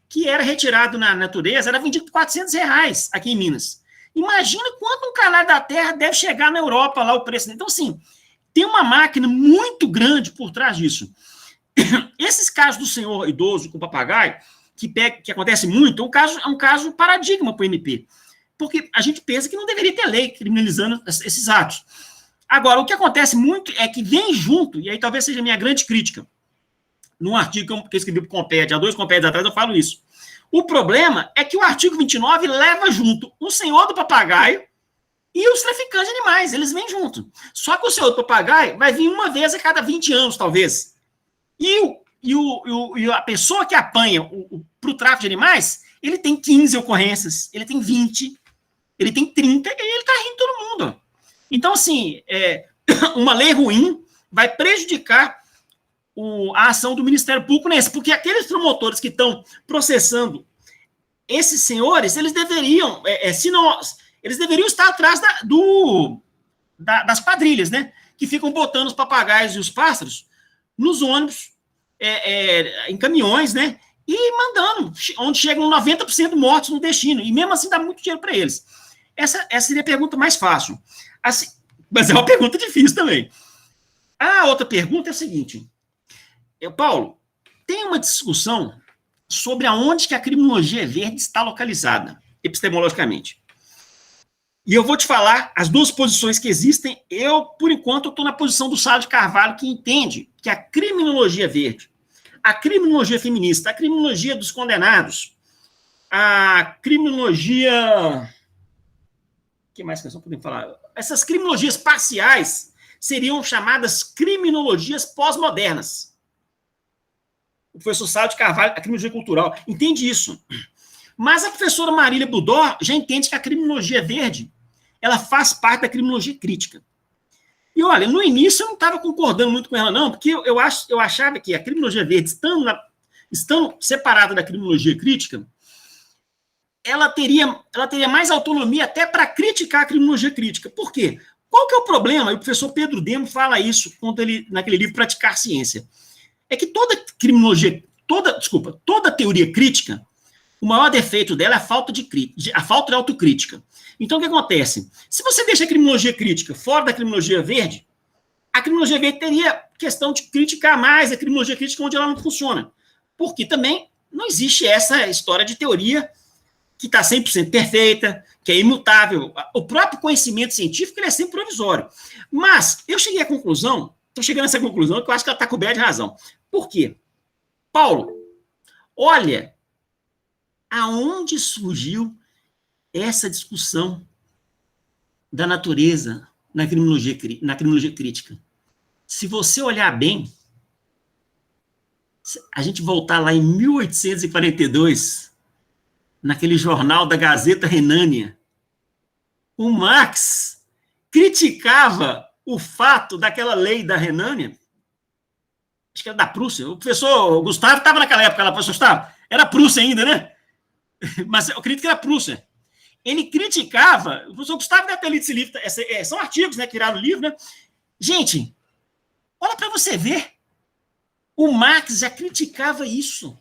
que era retirado na natureza era vendido por R$400 aqui em Minas. Imagina quanto um canário da terra deve chegar na Europa, lá o preço. Então, assim, tem uma máquina muito grande por trás disso. Esses casos do senhor idoso com papagaio, que acontece muito, é um caso paradigma para o MP. Porque a gente pensa que não deveria ter lei criminalizando esses atos. Agora, o que acontece muito é que vem junto, e aí talvez seja a minha grande crítica, num artigo que eu escrevi para o Comped, há 2 Compeds atrás eu falo isso. O problema é que o artigo 29 leva junto o senhor do papagaio e os traficantes de animais, eles vêm junto. Só que o senhor do papagaio vai vir uma vez a cada 20 anos, talvez. E a pessoa que apanha para o tráfico de animais, ele tem 15 ocorrências, ele tem 20, ele tem 30, e ele está rindo todo mundo. Então, assim, uma lei ruim vai prejudicar a ação do Ministério Público nesse, porque aqueles promotores que estão processando esses senhores, eles deveriam, eles deveriam estar atrás das quadrilhas, né? Que ficam botando os papagaios e os pássaros nos ônibus, em caminhões, né? E mandando, onde chegam 90% mortos no destino, e mesmo assim dá muito dinheiro para eles. Essa seria a pergunta mais fácil. Assim, mas é uma pergunta difícil também. A outra pergunta é a seguinte: Paulo, tem uma discussão sobre aonde que a criminologia verde está localizada, epistemologicamente. E eu vou te falar as 2 posições que existem. Eu, por enquanto, estou na posição do Sala de Carvalho, que entende que a criminologia verde, a criminologia feminista, a criminologia dos condenados, a criminologia... O que mais que nós podemos falar? Essas criminologias parciais seriam chamadas criminologias pós-modernas. O professor Sala de Carvalho, a criminologia cultural, entende isso. Mas a professora Marília Budó já entende que a criminologia verde, ela faz parte da criminologia crítica. E olha, no início eu não estava concordando muito com ela, não, porque eu achava que a criminologia verde, estando separada da criminologia crítica, ela teria mais autonomia até para criticar a criminologia crítica. Por quê? Qual que é o problema? E o professor Pedro Demo fala isso naquele livro Praticar Ciência. É que toda teoria crítica, o maior defeito dela é a falta de autocrítica. Então, o que acontece? Se você deixa a criminologia crítica fora da criminologia verde, a criminologia verde teria questão de criticar mais a criminologia crítica onde ela não funciona. Porque também não existe essa história de teoria que está 100% perfeita, que é imutável. O próprio conhecimento científico ele é sempre provisório. Mas eu cheguei à conclusão, estou chegando a essa conclusão, que eu acho que ela está coberta de razão. Por quê? Paulo, olha aonde surgiu essa discussão da natureza na criminologia crítica. Se você olhar bem, a gente voltar lá em 1842, naquele jornal da Gazeta Renânia, o Marx criticava o fato daquela lei da Renânia, acho que era da Prússia, o professor Gustavo estava naquela época lá, professor Gustavo, era Prússia ainda, né? Mas eu acredito que era Prússia. Ele criticava, o professor Gustavo deve ter lido esse livro, são artigos, né, que tiraram o livro, né? Gente, olha para você ver, o Marx já criticava isso.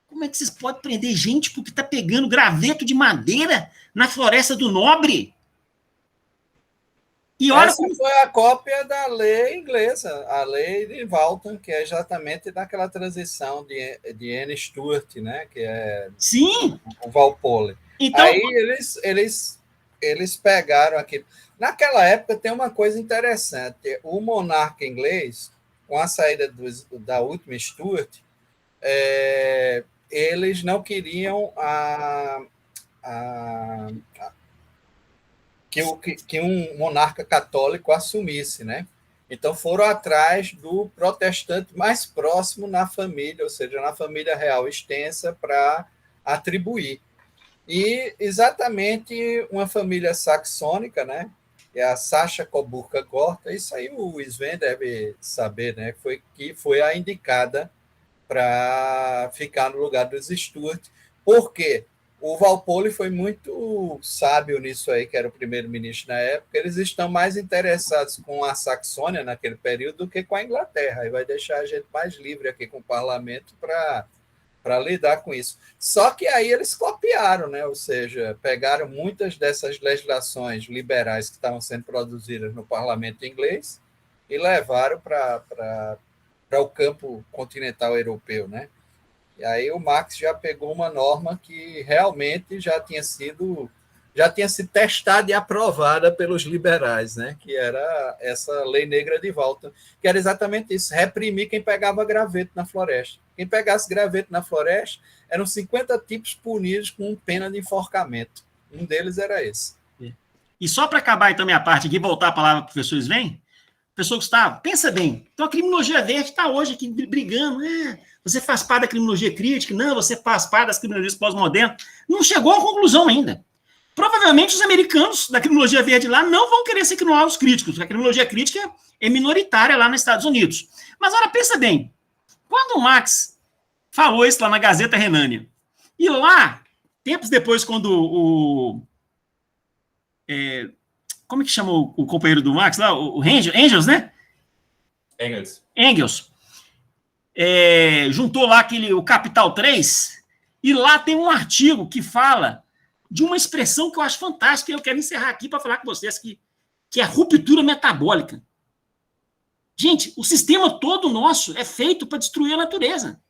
Como é que vocês podem prender gente porque está pegando graveto de madeira na Floresta do Nobre? E olha essa foi a cópia da lei inglesa, a lei de Walton, que é exatamente daquela transição de Anne Stuart, né, que é Sim. O Walpole. Então, aí eles pegaram aquilo. Naquela época tem uma coisa interessante. O monarca inglês, com a saída da última Stuart, eles não queriam que um monarca católico assumisse, né? Então foram atrás do protestante mais próximo na família, ou seja, na família real extensa, para atribuir. E exatamente uma família saxônica, né? É a Sacha Coburg-Gotha, isso aí o Sven deve saber, né? Que foi a indicada para ficar no lugar dos Stuart. Por quê? O Walpole foi muito sábio nisso aí, que era o primeiro-ministro na época. Eles estão mais interessados com a Saxônia naquele período do que com a Inglaterra. E vai deixar a gente mais livre aqui com o parlamento para lidar com isso. Só que aí eles copiaram, né? Ou seja, pegaram muitas dessas legislações liberais que estavam sendo produzidas no parlamento inglês e levaram para o campo continental europeu, né? E aí o Marx já pegou uma norma que realmente já tinha sido testada e aprovada pelos liberais, né? Que era essa lei negra de Walton, que era exatamente isso, reprimir quem pegava graveto na floresta. Quem pegasse graveto na floresta eram 50 tipos punidos com pena de enforcamento. Um deles era esse. E só para acabar então minha parte aqui, voltar a palavra para o professor Sven, professor Gustavo, pensa bem, então a criminologia verde está hoje aqui brigando, você faz parte da criminologia crítica, não, você faz parte das criminologias pós-modernas, não chegou à conclusão ainda. Provavelmente os americanos da criminologia verde lá não vão querer ser criminólogos críticos, porque a criminologia crítica é minoritária lá nos Estados Unidos. Mas, olha, pensa bem, quando o Marx falou isso lá na Gazeta Renânia, e lá, tempos depois, quando como é que chama o companheiro do Marx lá? O Engels, né? Engels. Juntou lá o Capital 3, e lá tem um artigo que fala de uma expressão que eu acho fantástica, e eu quero encerrar aqui para falar com vocês, que é a ruptura metabólica. Gente, o sistema todo nosso é feito para destruir a natureza.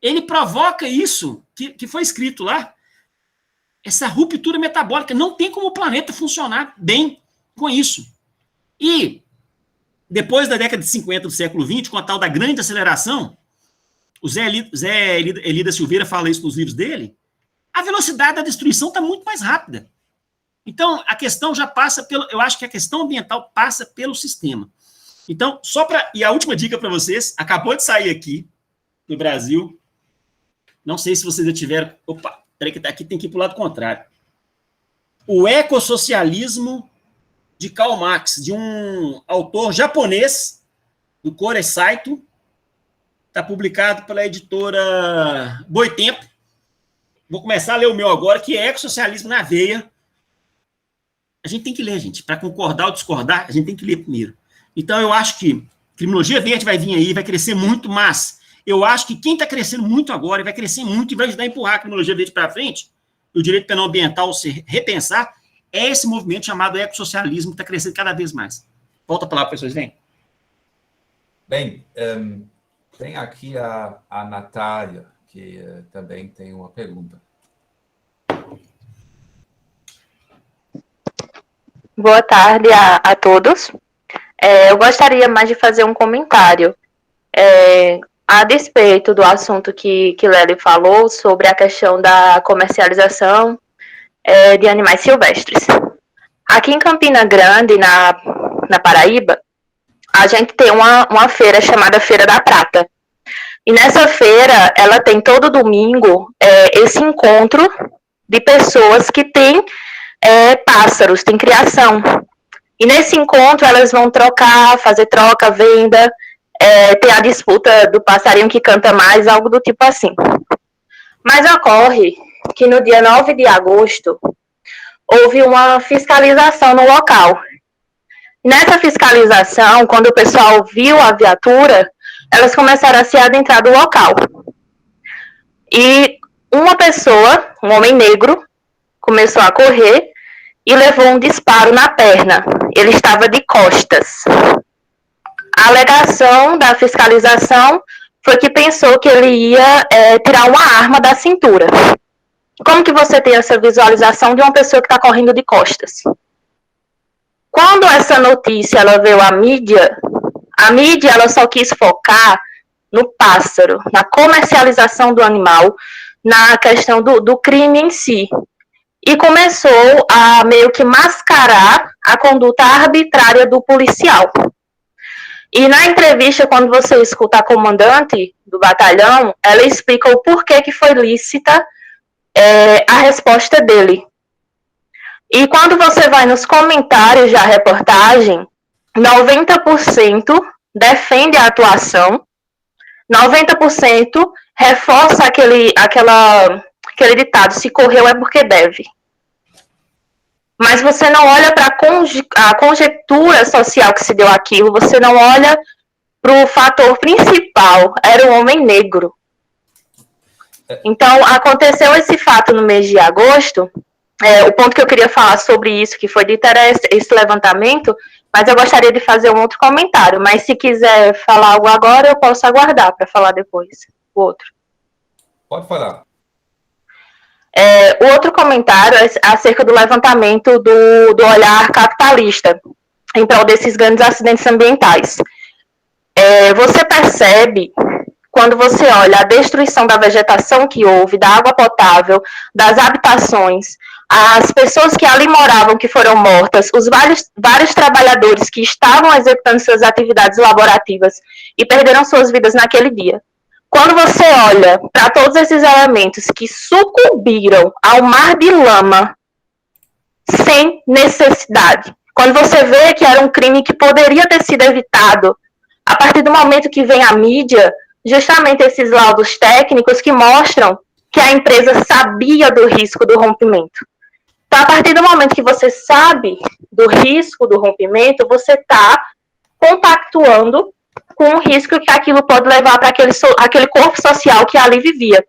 Ele provoca isso, que foi escrito lá, essa ruptura metabólica. Não tem como o planeta funcionar bem com isso. E, depois da década de 50 do século XX, com a tal da grande aceleração, o Zé Elida Silveira fala isso nos livros dele, a velocidade da destruição está muito mais rápida. Então, a questão já passa eu acho que a questão ambiental passa pelo sistema. Então, e a última dica para vocês, acabou de sair aqui, no Brasil, não sei se vocês já tiveram, peraí que aqui tem que ir para o lado contrário. O Ecossocialismo de Karl Marx, de um autor japonês, do Korei Saito, está publicado pela editora Boitempo. Vou começar a ler o meu agora, que é Ecossocialismo na Veia. A gente tem que ler, gente. Para concordar ou discordar, a gente tem que ler primeiro. Então, eu acho que criminologia verde vai vir aí, vai crescer muito, mas eu acho que quem está crescendo muito agora, vai crescer muito e vai ajudar a empurrar a criminologia verde para frente, e o direito penal ambiental se repensar, é esse movimento chamado ecossocialismo que está crescendo cada vez mais. Volta a palavra, professores, vem. Bem, tem aqui a Natália, que também tem uma pergunta. Boa tarde a todos. Eu gostaria mais de fazer um comentário a despeito do assunto que Lely falou sobre a questão da comercialização de animais silvestres. Aqui em Campina Grande, na Paraíba, a gente tem uma feira chamada Feira da Prata. E nessa feira, ela tem todo domingo esse encontro de pessoas que têm pássaros, têm criação. E nesse encontro, elas vão trocar, fazer troca, venda, ter a disputa do passarinho que canta mais, algo do tipo assim. Mas ocorre que no dia 9 de agosto, houve uma fiscalização no local. Nessa fiscalização, quando o pessoal viu a viatura, elas começaram a se adentrar do local. E uma pessoa, um homem negro, começou a correr e levou um disparo na perna. Ele estava de costas. A alegação da fiscalização foi que pensou que ele ia tirar uma arma da cintura. Como que você tem essa visualização de uma pessoa que está correndo de costas? Quando essa notícia ela veio à mídia, a mídia ela só quis focar no pássaro, na comercialização do animal, na questão do crime em si. E começou a meio que mascarar a conduta arbitrária do policial. E na entrevista, quando você escuta a comandante do batalhão, ela explica o porquê que foi lícita a resposta dele. E quando você vai nos comentários da reportagem, 90% defende a atuação, 90% reforça aquele ditado, se correu é porque deve. Mas você não olha para a conjectura social que se deu aquilo, você não olha para o fator principal, era um homem negro. Então, aconteceu esse fato no mês de agosto. O ponto que eu queria falar sobre isso, que foi dito, era esse levantamento, mas eu gostaria de fazer um outro comentário. Mas se quiser falar algo agora, eu posso aguardar para falar depois o outro. Pode falar. O outro comentário é acerca do levantamento do olhar capitalista em prol desses grandes acidentes ambientais. Você percebe, quando você olha a destruição da vegetação que houve, da água potável, das habitações, as pessoas que ali moravam que foram mortas, os vários trabalhadores que estavam executando suas atividades laborativas e perderam suas vidas naquele dia. Quando você olha para todos esses elementos que sucumbiram ao mar de lama sem necessidade, quando você vê que era um crime que poderia ter sido evitado, a partir do momento que vem a mídia, justamente esses laudos técnicos que mostram que a empresa sabia do risco do rompimento. Então, a partir do momento que você sabe do risco do rompimento, você está compactuando com o risco que aquilo pode levar para aquele corpo social que ali vivia.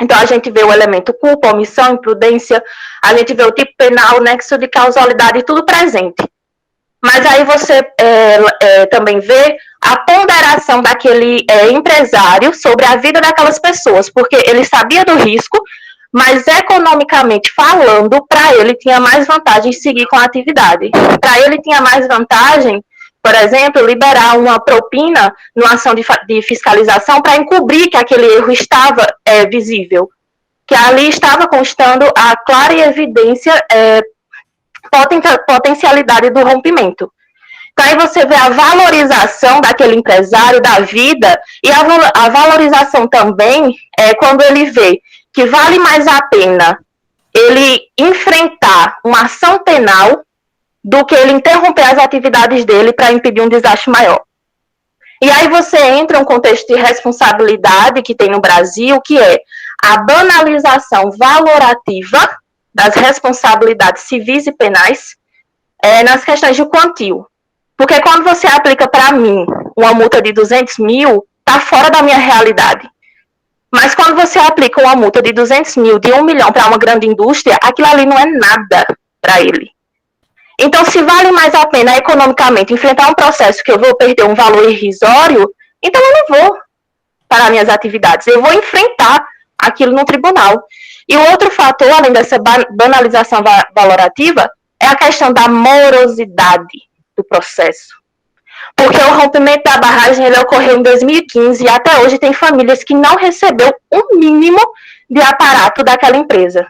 Então, a gente vê o elemento culpa, omissão, imprudência, a gente vê o tipo penal, nexo de causalidade, tudo presente. Mas aí você também vê a ponderação daquele empresário sobre a vida daquelas pessoas, porque ele sabia do risco, mas economicamente falando, para ele tinha mais vantagem seguir com a atividade. Para ele tinha mais vantagem, por exemplo, liberar uma propina numa ação de fiscalização para encobrir que aquele erro estava visível, que ali estava constando a clara e evidência potencialidade do rompimento. Então, aí você vê a valorização daquele empresário, da vida, e a valorização também é quando ele vê que vale mais a pena ele enfrentar uma ação penal do que ele interromper as atividades dele para impedir um desastre maior. E aí você entra em um contexto de responsabilidade que tem no Brasil, que é a banalização valorativa das responsabilidades civis e penais nas questões de quantio. Porque quando você aplica para mim uma multa de 200 mil, está fora da minha realidade. Mas quando você aplica uma multa de 200 mil, de 1 milhão para uma grande indústria, aquilo ali não é nada para ele. Então, se vale mais a pena economicamente enfrentar um processo que eu vou perder um valor irrisório, Então eu não vou parar minhas atividades, eu vou enfrentar aquilo no tribunal. E o outro fator, além dessa banalização valorativa, é a questão da morosidade do processo. Porque o rompimento da barragem ele ocorreu em 2015 e até hoje tem famílias que não recebeu o mínimo de aparato daquela empresa.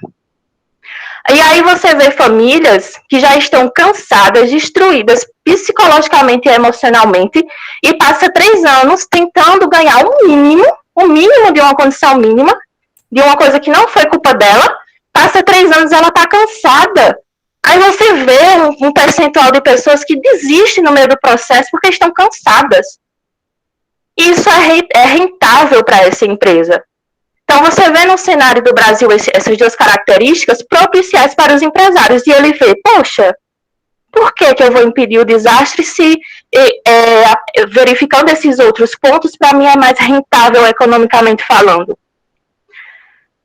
E aí você vê famílias que já estão cansadas, destruídas psicologicamente e emocionalmente, e passa 3 anos tentando ganhar o mínimo de uma condição mínima, de uma coisa que não foi culpa dela, passa 3 anos e ela está cansada. Aí você vê um percentual de pessoas que desistem no meio do processo porque estão cansadas. Isso é rentável para essa empresa. Então, você vê no cenário do Brasil essas 2 características propiciais para os empresários. E ele vê, poxa, por que eu vou impedir o desastre se, verificando esses outros pontos, para mim é mais rentável economicamente falando?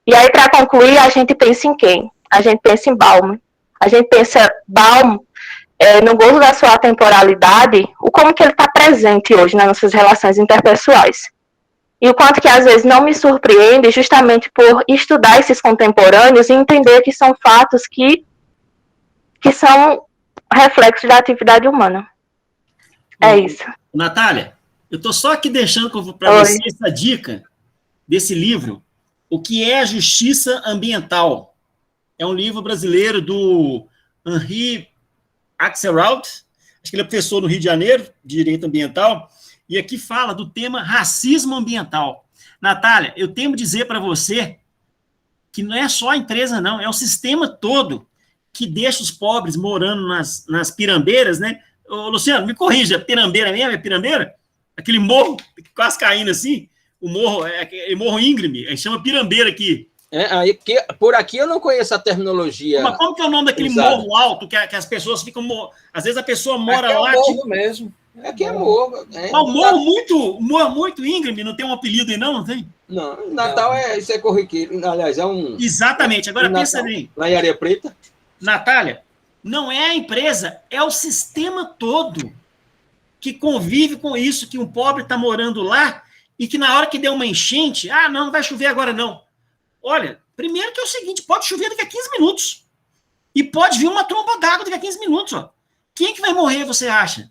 E aí, para concluir, a gente pensa em quem? A gente pensa em Baum. A gente pensa, Baum, no gozo da sua atemporalidade, o como que ele está presente hoje nas nossas relações interpessoais. E o quanto que às vezes não me surpreende justamente por estudar esses contemporâneos e entender que são fatos que são reflexos da atividade humana. É isso. Natália, eu estou só aqui deixando para você essa dica desse livro, O que é a Justiça Ambiental. É um livro brasileiro do Henri Axelrod, acho que ele é professor no Rio de Janeiro, de Direito Ambiental, e aqui fala do tema racismo ambiental. Natália, eu tenho que dizer para você que não é só a empresa, não, é o sistema todo que deixa os pobres morando nas pirambeiras, né? Ô, Luciano, me corrija, pirambeira mesmo? É pirambeira? Aquele morro quase caindo assim, o morro, é morro íngreme, aí chama pirambeira aqui. Por aqui eu não conheço a terminologia. Mas como que é o nome daquele morro alto que as pessoas ficam... Às vezes a pessoa mora aqui lá... É o morro mesmo. Aqui é morro. Mas o morro muito íngreme, não tem um apelido aí não tem? Não, Natal isso é corriqueiro. Aliás, é um... Exatamente, agora pensa bem. Lá em Areia Preta. Natália, não é a empresa, é o sistema todo que convive com isso, que um pobre está morando lá e que na hora que der uma enchente, não vai chover agora não. Olha, primeiro que é o seguinte, pode chover daqui a 15 minutos. E pode vir uma tromba d'água daqui a 15 minutos. Ó. Quem que vai morrer, você acha?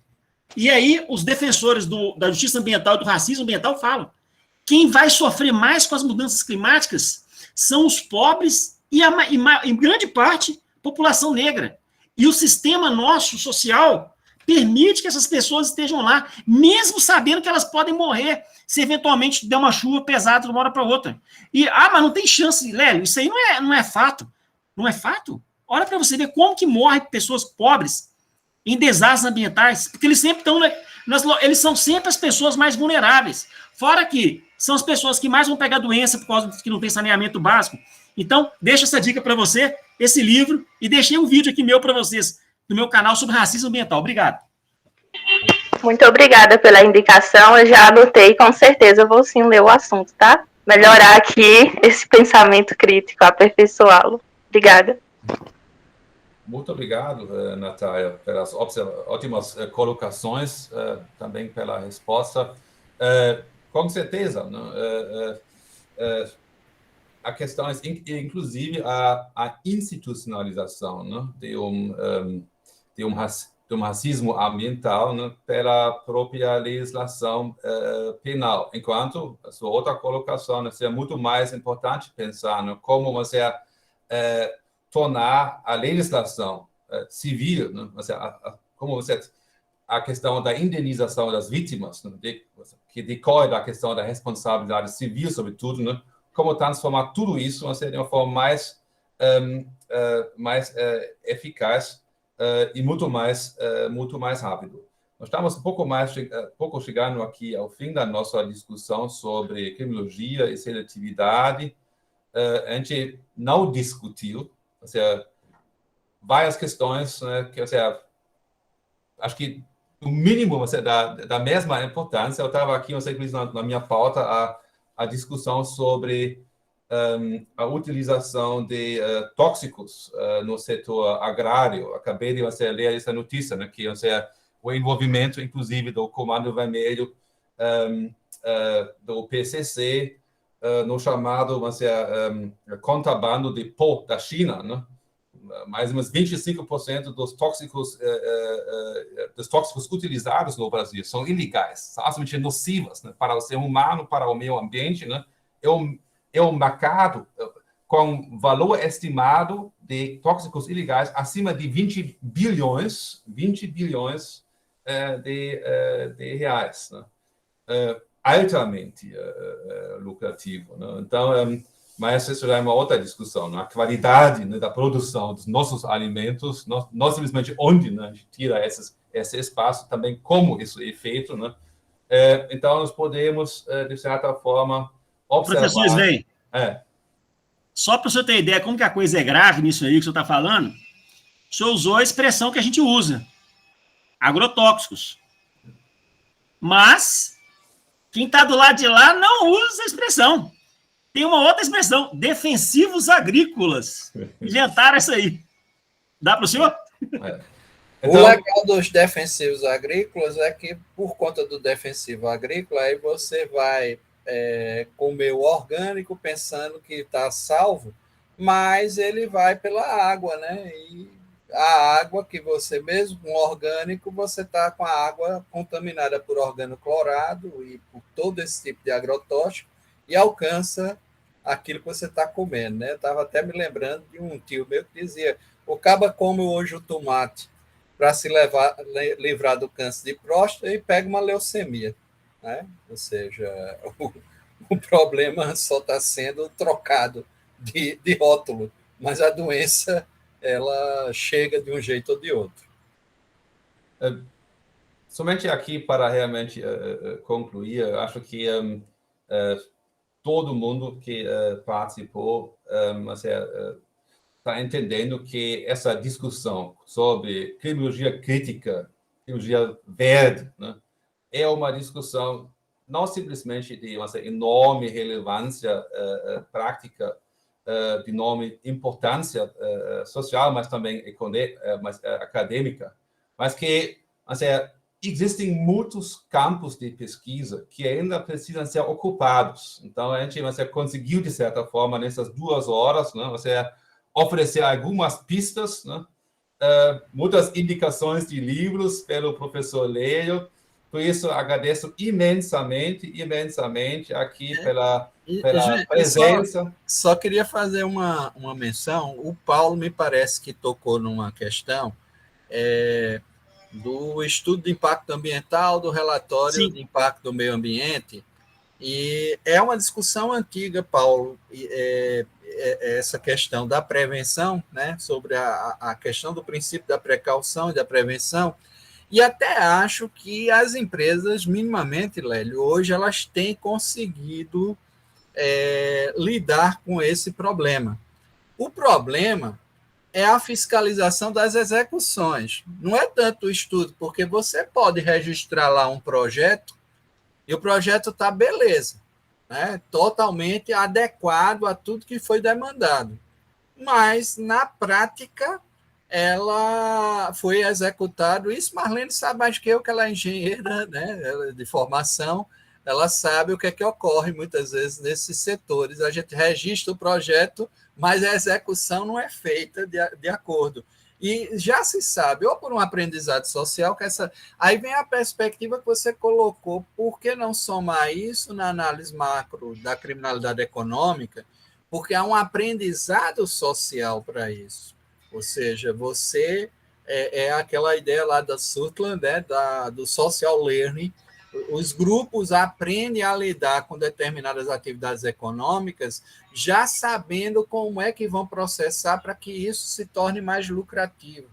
E aí, os defensores da justiça ambiental e do racismo ambiental falam, quem vai sofrer mais com as mudanças climáticas são os pobres e, em grande parte, população negra. E o sistema nosso, social, permite que essas pessoas estejam lá, mesmo sabendo que elas podem morrer se eventualmente der uma chuva pesada de uma hora para outra. E, mas não tem chance, Lélio, isso aí não é fato. Não é fato? Olha para você ver como que morrem pessoas pobres em desastres ambientais, porque eles sempre estão, eles são sempre as pessoas mais vulneráveis. Fora que são as pessoas que mais vão pegar doença por causa que não tem saneamento básico. Então, deixa essa dica para você, esse livro, e deixei um vídeo aqui meu para vocês, no meu canal sobre racismo ambiental. Obrigado. Muito obrigada pela indicação, eu já anotei, com certeza eu vou sim ler o assunto, tá? Melhorar aqui esse pensamento crítico, aperfeiçoá-lo. Obrigada. Muito obrigado, Natália, pelas ótimas colocações, também pela resposta. Com certeza, a questão é, inclusive, a institucionalização, né, de um racismo ambiental, né, pela própria legislação penal. Enquanto a sua outra colocação é muito mais importante pensar, né, como você tornar a legislação civil, né, como você a questão da indenização das vítimas, né, que decorre da questão da responsabilidade civil, sobretudo, né, como transformar tudo isso de uma forma mais eficaz e muito mais rápido. Nós estamos pouco chegando aqui ao fim da nossa discussão sobre criminologia e seletividade. A gente não discutiu, várias questões, né, que, acho que no mínimo da mesma importância. Eu estava aqui, na minha pauta, a discussão sobre a utilização de tóxicos no setor agrário. Acabei de ler essa notícia, né, que o envolvimento, inclusive, do Comando Vermelho do PCC no chamado contrabando de pó da China, né? Mais ou menos 25% dos tóxicos utilizados no Brasil são ilegais, são absolutamente nocivas, né, para o ser humano, para o meio ambiente, né? É um mercado com valor estimado de tóxicos ilegais acima de 20 bilhões de reais, né? Altamente lucrativo, né? Então, mas isso já é uma outra discussão, né? A qualidade, né, da produção dos nossos alimentos, não simplesmente onde, né, a gente tira esse espaço, também como isso é feito, né? Então, nós podemos, de certa forma, observar... Professores, vem. Só para você ter ideia como que a coisa é grave nisso aí que o senhor está falando, o senhor usou a expressão que a gente usa, agrotóxicos. Mas quem está do lado de lá não usa essa expressão. Tem uma outra expressão, defensivos agrícolas. Inventaram isso aí. Dá para o senhor? O legal dos defensivos agrícolas é que, por conta do defensivo agrícola, aí você vai comer o orgânico pensando que está salvo, mas ele vai pela água, né? E a água que você, mesmo com orgânico, você está com a água contaminada por organoclorado e por todo esse tipo de agrotóxico e alcança aquilo que você está comendo, né? Eu estava até me lembrando de um tio meu que dizia: o caba come hoje o tomate para se livrar do câncer de próstata e pega uma leucemia, né? Ou seja, o problema só está sendo trocado de rótulo, mas a doença ela chega de um jeito ou de outro. Somente aqui para realmente concluir, eu acho que todo mundo que participou está entendendo que essa discussão sobre criminologia crítica, criminologia verde, né, é uma discussão não simplesmente de uma enorme relevância prática, de enorme importância social, mas também acadêmica, mas que existem muitos campos de pesquisa que ainda precisam ser ocupados. Então, a gente conseguiu, de certa forma, nessas 2 horas, né, oferecer algumas pistas, né, muitas indicações de livros pelo professor Lélio. Por isso, agradeço imensamente aqui pela presença. Só queria fazer uma menção. O Paulo me parece que tocou numa questão do estudo de impacto ambiental, do relatório Sim. de impacto do meio ambiente, e é uma discussão antiga, Paulo, essa questão da prevenção, né, sobre a questão do princípio da precaução e da prevenção, e até acho que as empresas, minimamente, Lélio, hoje elas têm conseguido lidar com esse problema. O problema é a fiscalização das execuções. Não é tanto o estudo, porque você pode registrar lá um projeto e o projeto está beleza, né? Totalmente adequado a tudo que foi demandado. Mas, na prática, ela foi executado. Isso Marlene sabe mais que eu, que ela é engenheira, né, de formação. Ela sabe o que é que ocorre muitas vezes nesses setores. A gente registra o projeto, mas a execução não é feita de acordo. E já se sabe, ou por um aprendizado social, que aí vem a perspectiva que você colocou, por que não somar isso na análise macro da criminalidade econômica? Porque há um aprendizado social para isso. Ou seja, você aquela ideia lá da Sutherland, né, do social learning. Os grupos aprendem a lidar com determinadas atividades econômicas, já sabendo como é que vão processar para que isso se torne mais lucrativo.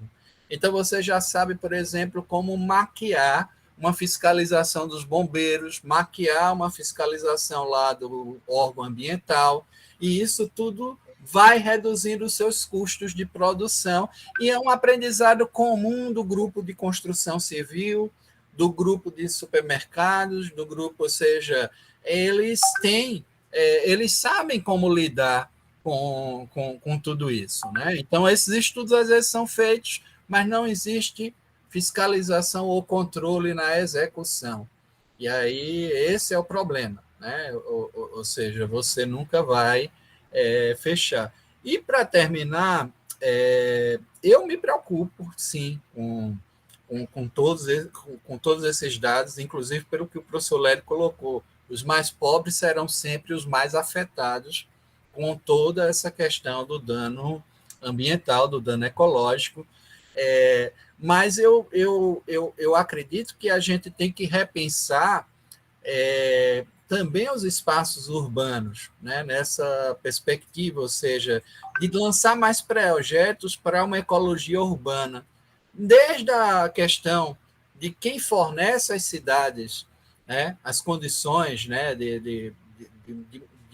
Então, você já sabe, por exemplo, como maquiar uma fiscalização dos bombeiros, maquiar uma fiscalização lá do órgão ambiental, e isso tudo vai reduzindo os seus custos de produção, e é um aprendizado comum do grupo de construção civil, do grupo de supermercados, do grupo, ou seja, eles sabem como lidar com tudo isso, né? Então, esses estudos às vezes são feitos, mas não existe fiscalização ou controle na execução. E aí esse é o problema, né? Ou seja, você nunca vai fechar. E para terminar, eu me preocupo, sim, com todos esses dados, inclusive pelo que o professor Lério colocou. Os mais pobres serão sempre os mais afetados com toda essa questão do dano ambiental, do dano ecológico. Mas eu acredito que a gente tem que repensar também os espaços urbanos, né, nessa perspectiva, ou seja, de lançar mais projetos para uma ecologia urbana, desde a questão de quem fornece às cidades, né, as condições, né, de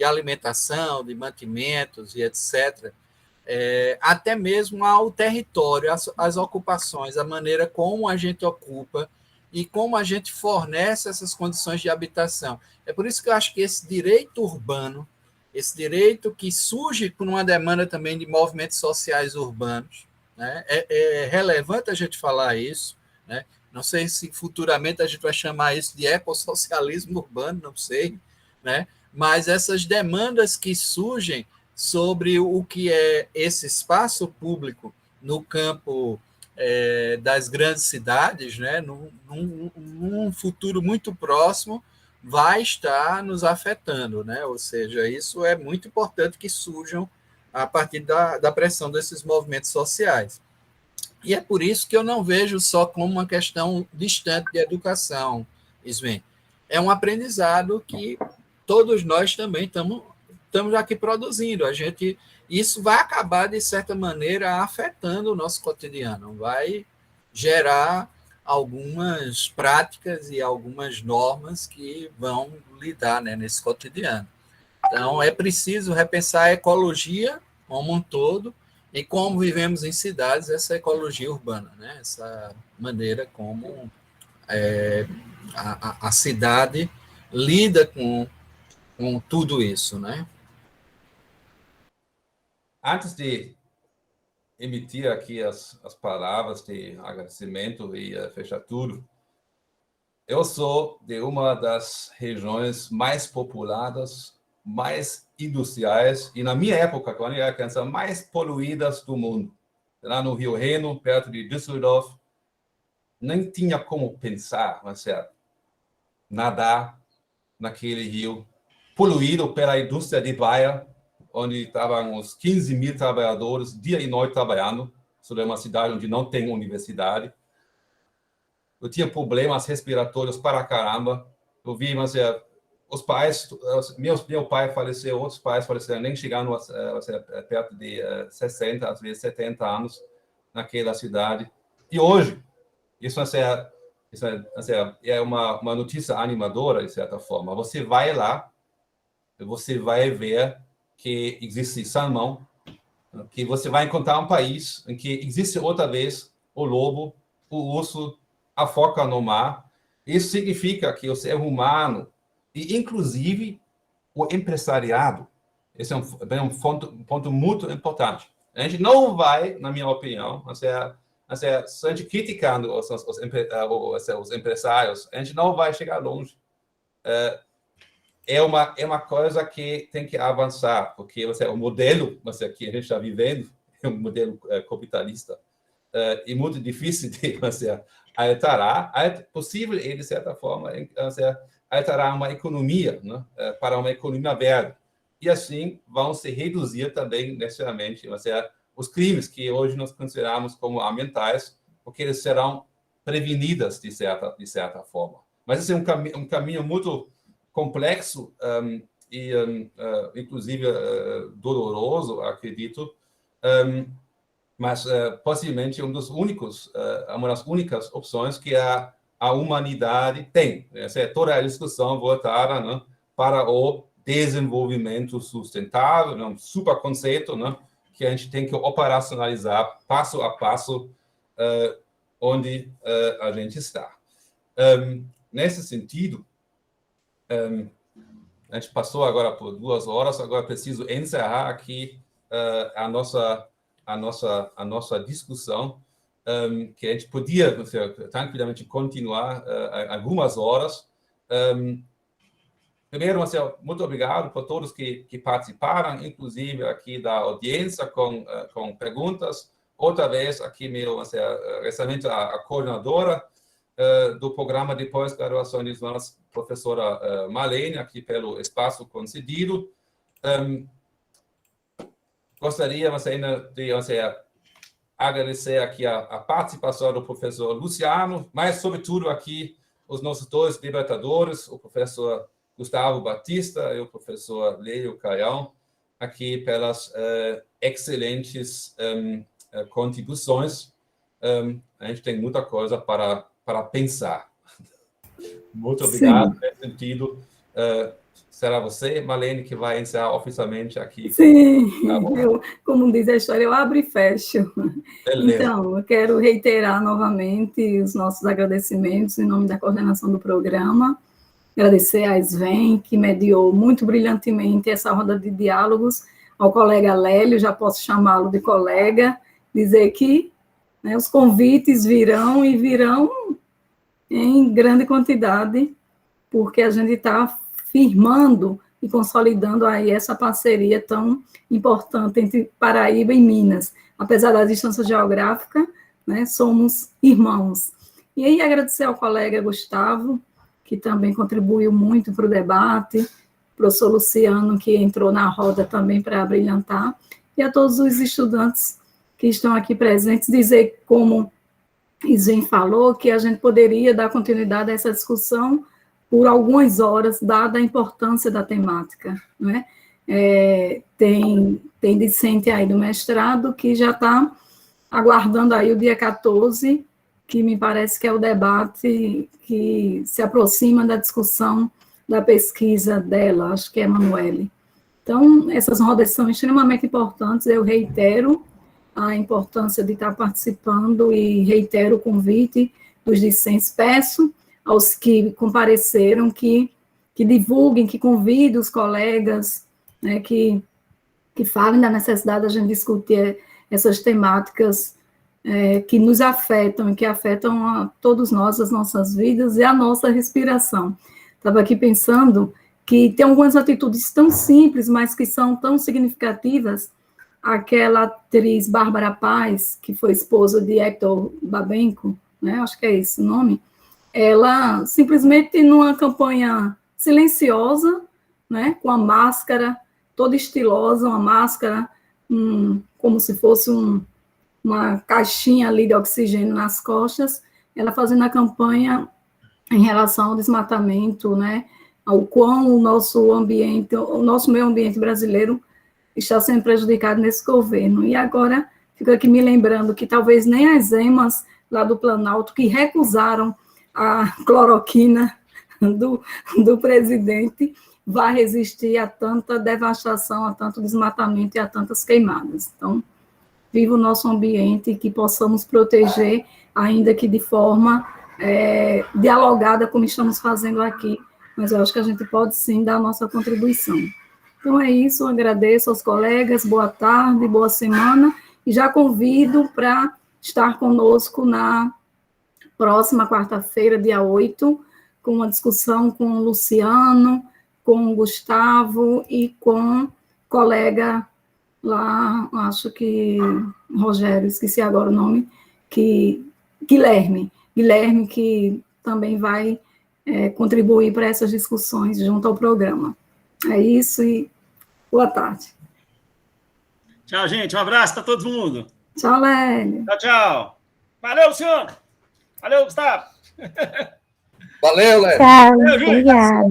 alimentação, de mantimentos e etc., até mesmo ao território, as ocupações, a maneira como a gente ocupa e como a gente fornece essas condições de habitação. É por isso que eu acho que esse direito urbano, esse direito que surge por uma demanda também de movimentos sociais urbanos, né, é relevante a gente falar isso, né? Não sei se futuramente a gente vai chamar isso de ecossocialismo urbano, não sei, né? Mas essas demandas que surgem sobre o que é esse espaço público no campo das grandes cidades, né, num futuro muito próximo, vai estar nos afetando, né? Ou seja, isso é muito importante que surjam a partir da pressão desses movimentos sociais. E é por isso que eu não vejo só como uma questão distante de educação, Sven. É um aprendizado que todos nós também estamos aqui produzindo. Isso vai acabar, de certa maneira, afetando o nosso cotidiano, vai gerar algumas práticas e algumas normas que vão lidar, né, nesse cotidiano. Então, é preciso repensar a ecologia como um todo e como vivemos em cidades, essa ecologia urbana, né, essa maneira como a cidade lida com tudo isso, né? Antes de emitir aqui as palavras de agradecimento e fechar tudo, eu sou de uma das regiões mais populadas, mais industriais e, na minha época, quando eu era criança, mais poluídas do mundo. Lá no Rio Reno, perto de Düsseldorf, nem tinha como pensar, nadar naquele rio poluído pela indústria de Baia, onde estavam uns 15 mil trabalhadores, dia e noite trabalhando. Isso é uma cidade onde não tem universidade. Eu tinha problemas respiratórios para caramba. Eu vi, os pais, meu pai faleceu, outros pais faleceram, nem chegaram perto de 60, às vezes 70 anos naquela cidade. E hoje, isso é uma notícia animadora, de certa forma. Você vai lá, você vai ver que existe salmão, que você vai encontrar um país em que existe outra vez o lobo, o urso, a foca no mar. Isso significa que o ser humano, e inclusive o empresariado, esse é um ponto muito importante. A gente não vai, na minha opinião, se a gente criticando os empresários, a gente não vai chegar longe. É uma coisa que tem que avançar, porque o modelo que a gente está vivendo é um modelo capitalista e muito difícil de alterar. É possível, de certa forma, alterar uma economia, né, para uma economia verde. E assim vão se reduzir também, necessariamente, os crimes que hoje nós consideramos como ambientais, porque eles serão prevenidos de certa forma. Mas esse é um caminho muito complexo e, inclusive, doloroso, acredito, mas possivelmente uma das únicas opções que a humanidade tem. Essa é toda a discussão voltada, né, para o desenvolvimento sustentável, um super conceito, né, que a gente tem que operacionalizar passo a passo onde a gente está. Nesse sentido, a gente passou agora por 2 horas, agora preciso encerrar aqui a nossa discussão, que a gente podia tranquilamente continuar algumas horas, Primeiro, muito obrigado por todos que participaram, inclusive aqui da audiência, com perguntas. Outra vez, aqui, recentemente, a coordenadora do programa de pós-graduação de nós, professora Marlene, aqui pelo espaço concedido. Gostaria ainda de agradecer aqui a participação do professor Luciano, mas, sobretudo, aqui os nossos dois debatedores, o professor Gustavo Batista e o professor Lélio Caião, aqui pelas excelentes contribuições. A gente tem muita coisa para pensar. Muito obrigado. Sim. Nesse sentido, será você, Marlene, que vai encerrar oficialmente aqui? Sim, como diz a história, eu abro e fecho. Beleza. Então, eu quero reiterar novamente os nossos agradecimentos em nome da coordenação do programa, agradecer a SVEM, que mediou muito brilhantemente essa roda de diálogos, ao colega Lélio, já posso chamá-lo de colega, dizer que os convites virão e virão em grande quantidade, porque a gente está firmando e consolidando aí essa parceria tão importante entre Paraíba e Minas. Apesar da distância geográfica, somos irmãos. E aí agradecer ao colega Gustavo, que também contribuiu muito para o debate, o professor Luciano, que entrou na roda também para brilhantar, e a todos os estudantes que estão aqui presentes, dizer, como Isvem falou, que a gente poderia dar continuidade a essa discussão por algumas horas, dada a importância da temática, né? Tem discente aí do mestrado que já está aguardando aí o dia 14, que me parece que é o debate que se aproxima da discussão da pesquisa dela, acho que é Emanuele. Então, essas rodas são extremamente importantes, eu reitero a importância de estar participando e reitero o convite dos discentes, peço aos que compareceram que divulguem, que convidem os colegas, que falem da necessidade de a gente discutir essas temáticas que nos afetam e que afetam a todos nós, as nossas vidas e a nossa respiração. Estava aqui pensando que tem algumas atitudes tão simples, mas que são tão significativas. Aquela atriz Bárbara Paz, que foi esposa de Hector Babenco, acho que é esse o nome, ela simplesmente numa campanha silenciosa, com a máscara toda estilosa, uma máscara como se fosse uma caixinha ali de oxigênio nas costas, ela fazendo a campanha em relação ao desmatamento, ao quão o nosso meio ambiente brasileiro está sendo prejudicado nesse governo. E agora, fico aqui me lembrando que talvez nem as EMAs lá do Planalto, que recusaram a cloroquina do presidente, vai resistir a tanta devastação, a tanto desmatamento e a tantas queimadas. Então, viva o nosso ambiente e que possamos proteger, ainda que de forma dialogada, como estamos fazendo aqui, mas eu acho que a gente pode sim dar a nossa contribuição. Então é isso, agradeço aos colegas, boa tarde, boa semana, e já convido para estar conosco na próxima quarta-feira, dia 8, com uma discussão com o Luciano, com o Gustavo e com o colega lá, acho que Rogério, esqueci agora o nome, Guilherme, que também vai contribuir para essas discussões junto ao programa. É isso e boa tarde. Tchau, gente. Um abraço para todo mundo. Tchau, Lélio. Tchau, tchau. Valeu, Luciano. Valeu, Gustavo. Valeu, Lélio. Tchau, obrigada.